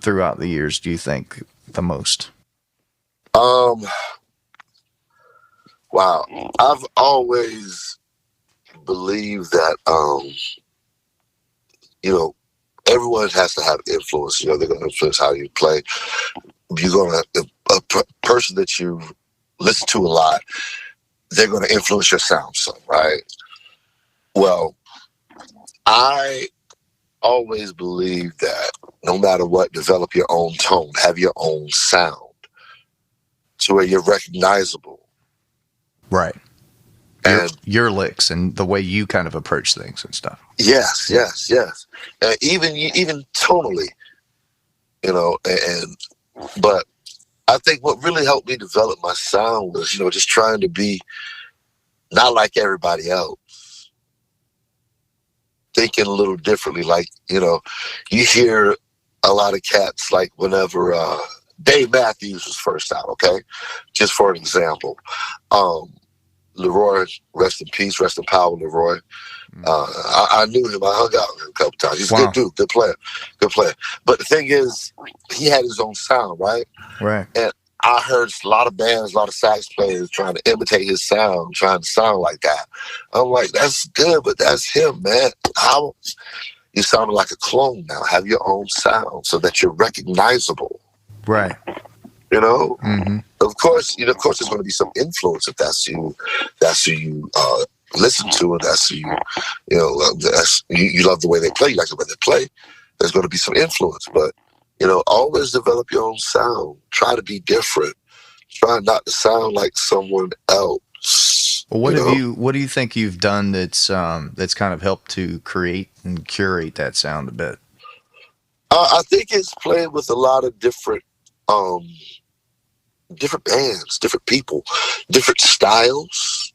throughout the years, do you think, the most? Wow. I've always believed that everyone has to have influence. They're going to influence how you play. You're going to a person that you listen to a lot, they're going to influence your sound some, right? Well, I always believe that no matter what, develop your own tone, have your own sound to where you're recognizable. Right. And your licks and the way you kind of approach things and stuff. Yes. Even tonally, but I think what really helped me develop my sound was, just trying to be not like everybody else. Thinking a little differently, like, you hear a lot of cats, like whenever Dave Matthews was first out, okay? Just for an example. Leroy, rest in peace, rest in power, Leroy. I knew him, I hung out with him a couple times. He's a good dude, good player. But the thing is, he had his own sound, right? Right. And I heard a lot of bands, a lot of sax players trying to imitate his sound, trying to sound like that. I'm like, that's good, but that's him, man. How you sound like a clone now. Have your own sound so that you're recognizable. Right. Mm-hmm. Of course, there's going to be some influence if that's who you listen to, and that's who you love the way they play, you like the way they play. There's going to be some influence, but always develop your own sound. Try to be different. Try not to sound like someone else. Well, what do you think you've done that's kind of helped to create and curate that sound a bit? I think it's playing with a lot of different bands, different people, different styles.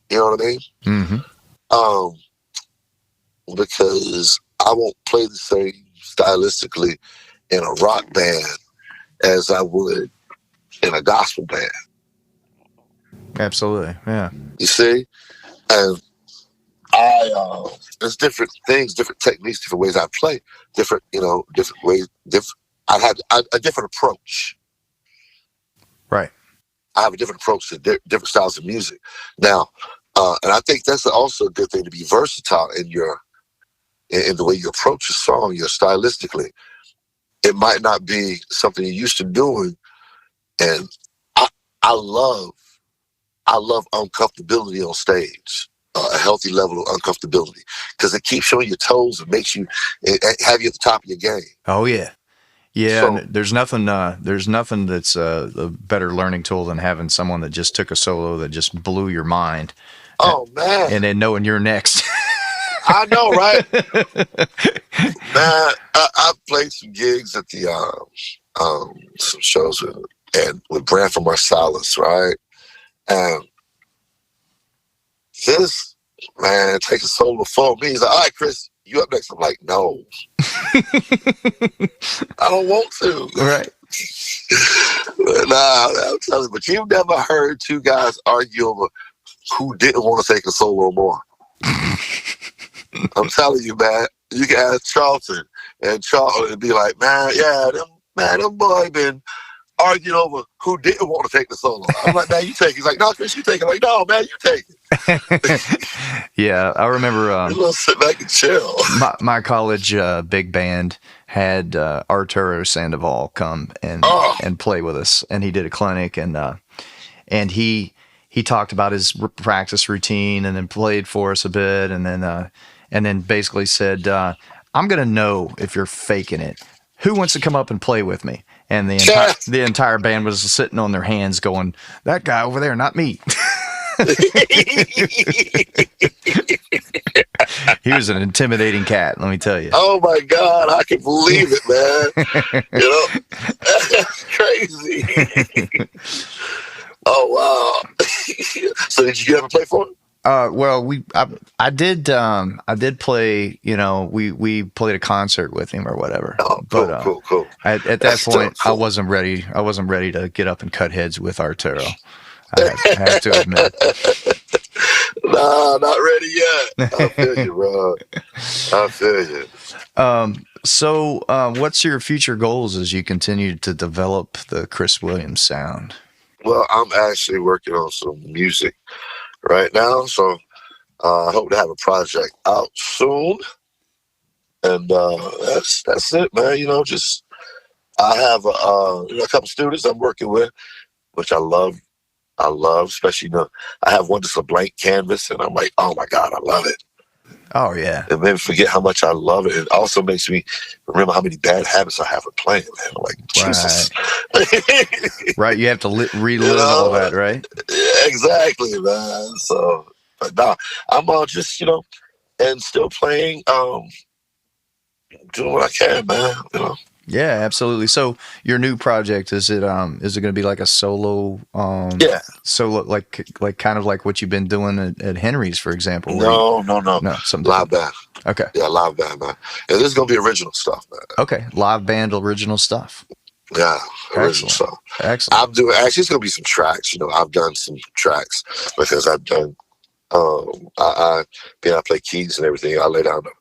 You know what I mean? Mm-hmm. Because I won't play the same stylistically in a rock band as I would in a gospel band. Absolutely, yeah. You see? And there's different things, different techniques, different ways I play, different ways, I had a different approach. Right. I have a different approach to different styles of music. Now, and I think that's also a good thing, to be versatile in the way you approach a song, stylistically. It might not be something you're used to doing, and I love uncomfortability on stage, a healthy level of uncomfortability, because it keeps you on your toes and makes you have you at the top of your game. Oh yeah. Yeah, so, there's nothing that's a better learning tool than having someone that just took a solo that just blew your mind. Oh man! And then knowing you're next. I know, right? Man, I played some gigs at the some shows with Branford Marsalis, right? And this man takes a solo for me. He's like, "All right, Chris, you up next?" I'm like, "No, I don't want to." Right. Nah, I'm telling you, but you've never heard two guys argue over who didn't want to take a solo more. I'm telling you, man. You can ask Charlton, and Charlton would be like, "Man, yeah, them boy been arguing over who didn't want to take the solo. I'm like, man, you take it. He's like, no, Chris, you take it. I'm like, no, man, you take it. Yeah, I remember You know, sit back and chill. my college big band had Arturo Sandoval come Oh, and play with us, and he did a clinic, and he talked about his practice routine, and then played for us a bit, and then basically said, "I'm gonna know if you're faking it. Who wants to come up and play with me?" And the entire band was sitting on their hands, going, "That guy over there, not me." He was an intimidating cat, let me tell you. oh my God, I can believe it, man. You know, that's crazy. Oh wow. So did you ever play for him? Well, I did play. You know, we played a concert with him or whatever. Oh, cool, cool. At that That's point, still I cool. wasn't ready. I wasn't ready to get up and cut heads with Arturo. I have to admit. Nah, not ready yet. I feel you, bro. I feel you. So, what's your future goals as you continue to develop the Chris Williams sound? Well, I'm actually working on some music right now, so I hope to have a project out soon. And that's it, man. You know, just I have a couple students I'm working with, which I love. I love, especially, you know, I have one that's a blank canvas, and I'm like, oh my God, I love it. Oh yeah, It made me forget how much I love it. It also makes me remember how many bad habits I have with playing, man. I'm like, Jesus. right. You have to relive You know? all that, right? Yeah, exactly, man. So, but nah, I'm just, you know, and still playing, doing what I can, man. You know. Yeah, absolutely. So your new project, is it going to be like a solo Yeah. solo, like kind of like what you've been doing at Henry's, for example? No. No, something Live different. band. Okay. Yeah, live band, man. And this is gonna be original stuff, man. Okay. Live band original stuff. Yeah, original Excellent. stuff. Excellent. I'm doing actually it's gonna be some tracks, you know. I've done some tracks because I've done I play keys and everything. I lay down the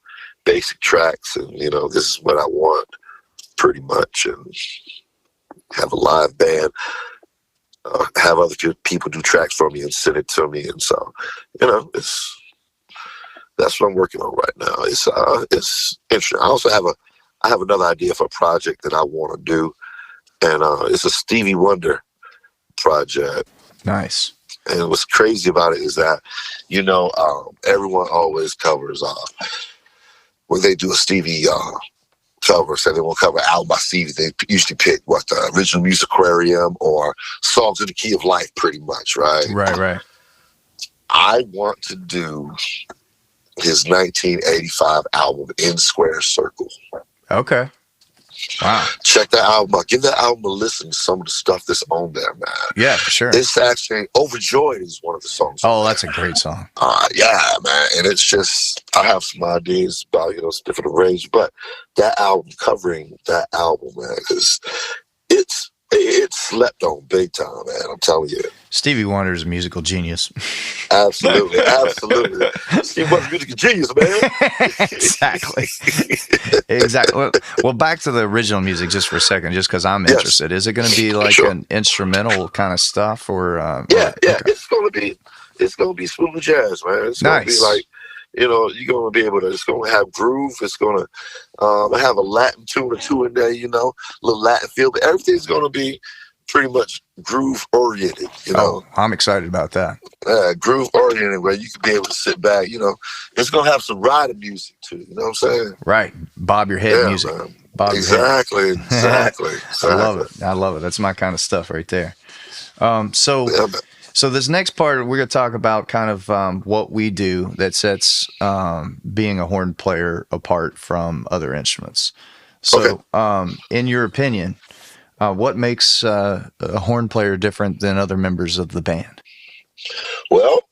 basic tracks and you know, this is what I want pretty much and have a live band, have other people do tracks for me and send it to me and so, you know, that's what I'm working on right now. It's interesting. I have another idea for a project that I want to do, and it's a Stevie Wonder project. Nice. And what's crazy about it is that, you know, everyone always covers when they do a Stevie cover, say they want to cover an album by Stevie, they usually pick what the original Music Aquarium or Songs in the Key of Life, pretty much, right? Right. I want to do his 1985 album In Square Circle. Okay. Wow. Check that album out. Give that album a listen to some of the stuff that's on there, man. Yeah, for sure. It's actually Overjoyed is one of the songs. Oh, that's a great song. Yeah, man. And it's just, I have some ideas about, you know, some different arrangements, but that album, covering that album, man, it's slept on big time, man. I'm telling you. Stevie Wonder is a musical genius. Absolutely. Stevie Wonder's a musical genius, man. Exactly. Well, back to the original music just for a second, just because I'm interested. Is it going to be like an instrumental kind of stuff, or? Yeah. Okay. It's gonna be smooth jazz, man. It's gonna be like, you know, you're gonna be able to. It's gonna have groove. It's gonna have a Latin tune or two in there, you know, a little Latin feel, but everything's gonna be pretty much groove oriented, you know. Oh, I'm excited about that. Groove oriented, where you can be able to sit back, you know. It's gonna have some riding music too, you know what I'm saying? Right, bob your head music. Man. Bob exactly. Your head. I love it. That's my kind of stuff right there. So this next part, we're going to talk about kind of what we do that sets being a horn player apart from other instruments. So, in your opinion, what makes a horn player different than other members of the band? Well,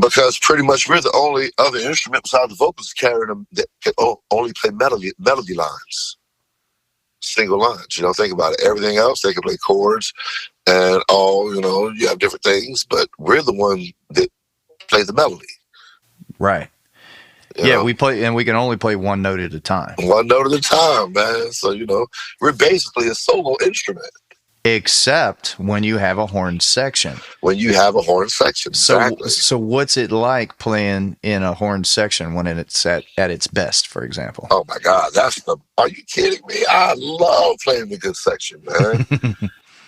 because pretty much we're the only other instrument besides the vocals carrying them that can only play melody lines. Single lines, you know, think about it. Everything else, they can play chords and all, you know, you have different things, but we're the one that play the melody. Right. You Yeah, know? we play, and we can only play one note at a time. One note at a time, man. So, we're basically a solo instrument Except when you have a horn section. when you have a horn section. Exactly. So what's it like playing in a horn section when it's at its best, for example? Oh my God, are you kidding me? I love playing the good section, man.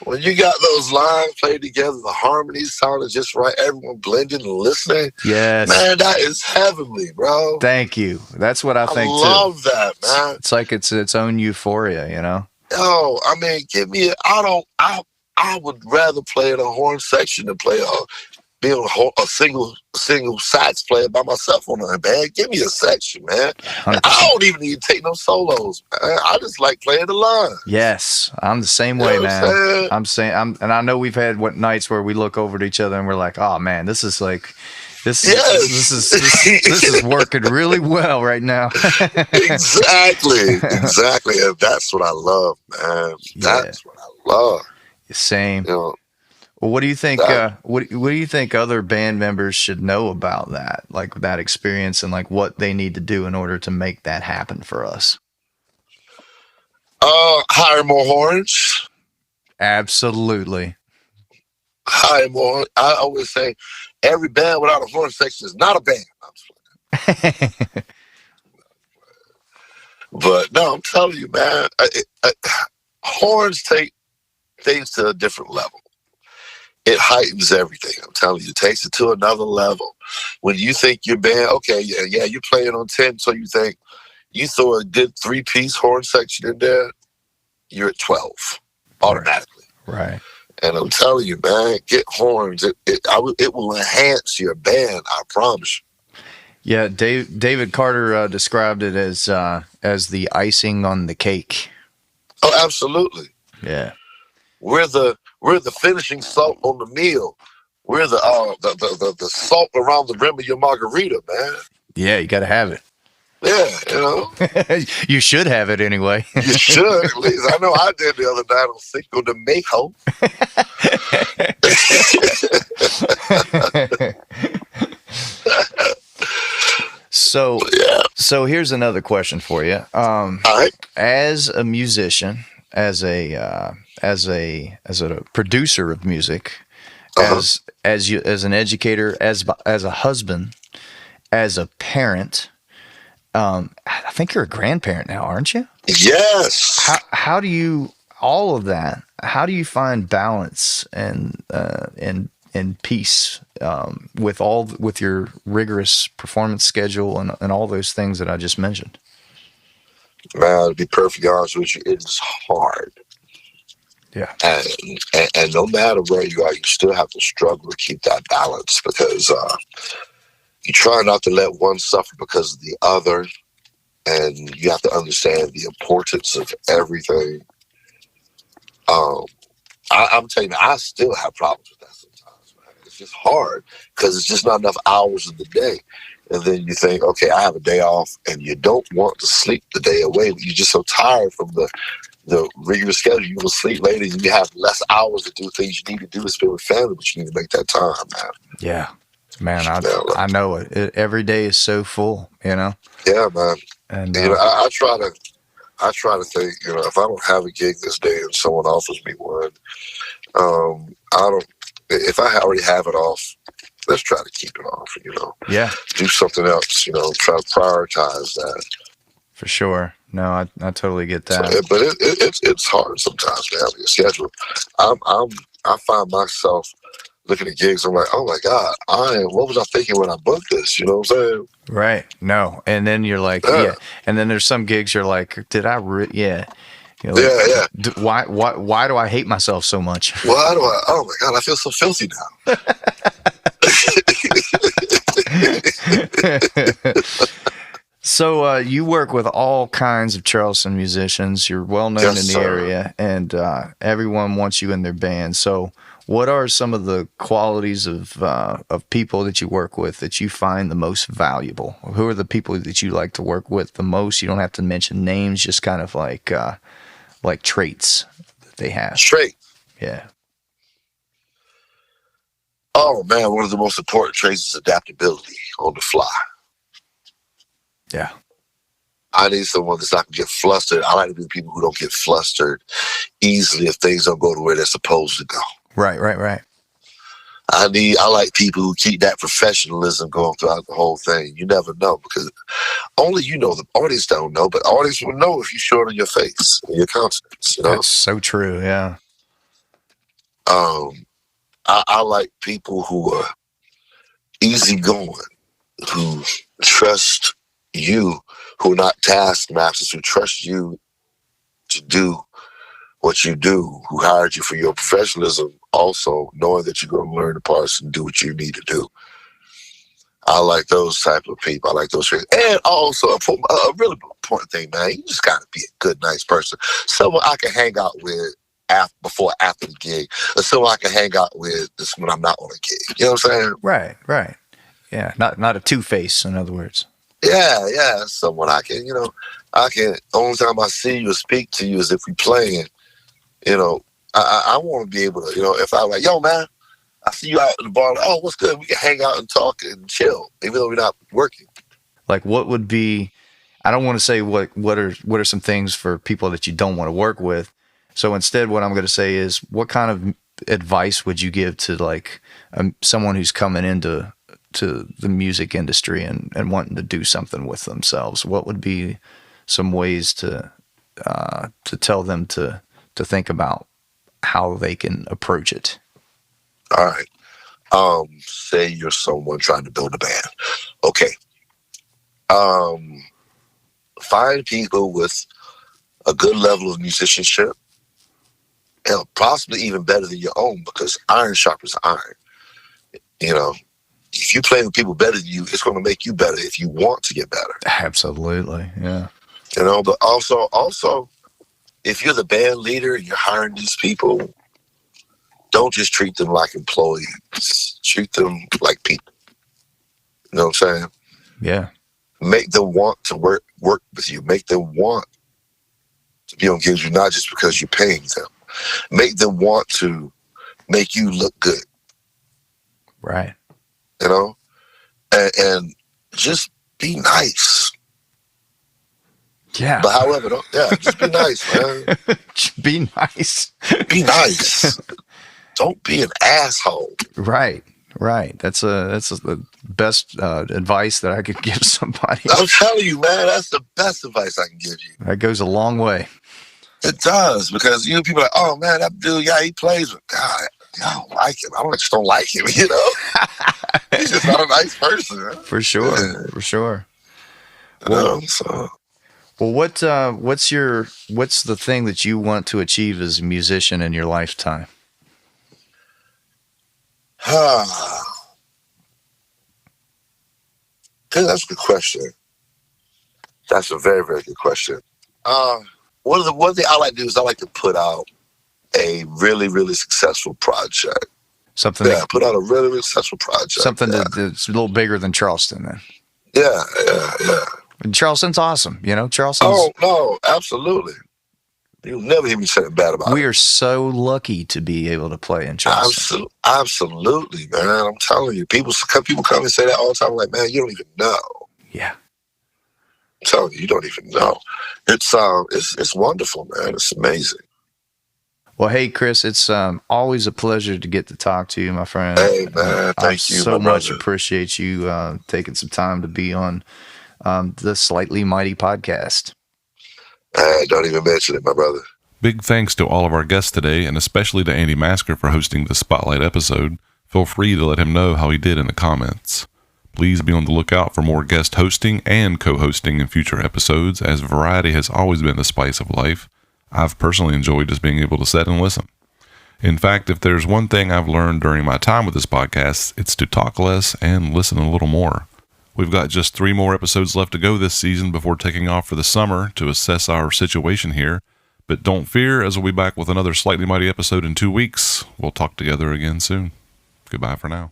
When you got those lines played together, the harmonies sounded just right, everyone blending and listening. Yes. Man, that is heavenly, bro. Thank you. That's what I think too. I love that, man. It's like it's its own euphoria, you know? Oh, I mean, I would rather play in a horn section than be a single sax player by myself on a band. Give me a section, man. 100%. I don't even need to take no solos, man. I just like playing the line. Yes, I'm the same way, man. And I know we've had nights where we look over at each other and we're like, oh man, this is working really well right now. Exactly. And that's what I love, man. That's what I love. Same. Well, what do you think? What do you think other band members should know about that, like that experience, and like what they need to do in order to make that happen for us? Hire more horns. Absolutely. Hire more. I always say, every band without a horn section is not a band. But no, I'm telling you, man, horns take things to a different level. It heightens everything. I'm telling you, it takes it to another level. When you think your band, okay, yeah, you're playing on 10, so you think you throw a good 3-piece horn section in there, you're at 12 automatically. Right. And I'm telling you, man, get horns. It will enhance your band. I promise you. Yeah, David Carter described it as the icing on the cake. Oh, absolutely. Yeah. We're the finishing salt on the meal. We're the salt around the rim of your margarita, man. Yeah, you got to have it. Yeah, You should have it anyway. You should, at least. I know I did the other night on Cinco de Mayo. So here's another question for you. All right. As a musician, as a producer of music, as an educator, as a husband, as a parent, I think you're a grandparent now, aren't you? Yes. How do you all of that? How do you find balance and peace with your rigorous performance schedule and all those things that I just mentioned? Man, to be perfectly honest with you, it's hard. Yeah. And no matter where you are, you still have to struggle to keep that balance because you try not to let one suffer because of the other, and you have to understand the importance of everything. I'm telling you, I still have problems with that sometimes, man. It's just hard because it's just not enough hours in the day. And then you think, okay, I have a day off, and you don't want to sleep the day away, but you're just so tired from the regular schedule. You will sleep later, and you have less hours to do things you need to do to spend with family, but you need to make that time, man. Yeah. Man, I know it. Every day is so full, you know? Yeah, man. And I try to think, if I don't have a gig this day and someone offers me one, if I already have it off, let's try to keep it off, Yeah. Do something else, try to prioritize that. For sure. No, I totally get that. So, but it's hard sometimes, man, having a schedule. I find myself looking at gigs, I'm like, oh my God, what was I thinking when I booked this? You know what I'm saying? Right. No. And then you're like, yeah. And then there's some gigs you're like, did I yeah. Yeah. Why do I hate myself so much? Why do I? Oh my God, I feel so filthy now. So you work with all kinds of Charleston musicians. You're well known in the area, and everyone wants you in their band. So what are some of the qualities of people that you work with that you find the most valuable? Who are the people that you like to work with the most? You don't have to mention names, just kind of like traits that they have. Traits. Yeah. Oh man, one of the most important traits is adaptability on the fly. Yeah. I need someone that's not going to get flustered. I like to be people who don't get flustered easily if things don't go the way they're supposed to go. Right, right, right. I like people who keep that professionalism going throughout the whole thing. You never know, because only you know. The audience don't know, but the audience will know if you show it on your face and your countenance. You know, That's so true. Yeah. I like people who are easygoing, who trust you, who are not taskmasters, who trust you to do what you do, who hired you for your professionalism, also knowing that you're going to learn the parts and do what you need to do. I like those type of people. I like those things. And also, a really important thing, man, you just got to be a good, nice person. Someone I can hang out with after the gig, or someone I can hang out with just when I'm not on a gig. You know what I'm saying? Right, right. Yeah, not a two-face, in other words. Yeah. Someone only time I see you or speak to you is if we playing. You know, I want to be able to, if I'm like, yo, man, I see you out in the bar. Like, oh, what's good? We can hang out and talk and chill, even though we're not working. Like, what would be? I don't want to say what are some things for people that you don't want to work with. So instead, what I'm going to say is, what kind of advice would you give to like someone who's coming into the music industry and wanting to do something with themselves? What would be some ways to tell them to think about how they can approach it? All right. Say you're someone trying to build a band. Okay. Find people with a good level of musicianship, and possibly even better than your own, because iron sharpens iron. If you play with people better than you, it's going to make you better if you want to get better. Absolutely. Yeah. But also, if you're the band leader and you're hiring these people, don't just treat them like employees. Treat them like people. You know what I'm saying? Yeah. Make them want to work with you. Make them want to be on gigs with you, not just because you're paying them. Make them want to make you look good. Right. And just be nice. Yeah. But however, just be nice, man. Be nice. Be nice. Don't be an asshole. Right. That's the best advice that I could give somebody. I'm telling you, man, that's the best advice I can give you. That goes a long way. It does, because people are like, oh man, that dude, yeah, he plays, but God, I don't like him. I just don't like him, He's just not a nice person. Huh? For sure. Well, Well, what's the thing that you want to achieve as a musician in your lifetime? That's a good question. That's a very, very good question. One thing I like to do is I like to put out a really, really successful project. Put out a really, really successful project. Something that's a little bigger than Charleston, then. Yeah. And Charleston's awesome, Charleston's. Oh no, absolutely. You'll never hear me say bad about it. We are so lucky to be able to play in Charleston. Absolutely, man. I'm telling you, people come and say that all the time. Like, man, you don't even know. Yeah. I'm telling you don't even know. It's wonderful, man. It's amazing. Well, hey, Chris, it's always a pleasure to get to talk to you, my friend. Hey, man, thank you so my much. brother. Appreciate you taking some time to be on the Slightly Mighty podcast. Don't even mention it, my brother. Big thanks to all of our guests today, and especially to Andy Masker for hosting the Spotlight episode. Feel free to let him know how he did in the comments. Please be on the lookout for more guest hosting and co-hosting in future episodes, as variety has always been the spice of life. I've personally enjoyed just being able to sit and listen. In fact, if there's one thing I've learned during my time with this podcast, it's to talk less and listen a little more. We've got just 3 more episodes left to go this season before taking off for the summer to assess our situation here. But don't fear, as we'll be back with another Slightly Mighty episode in 2 weeks. We'll talk together again soon. Goodbye for now.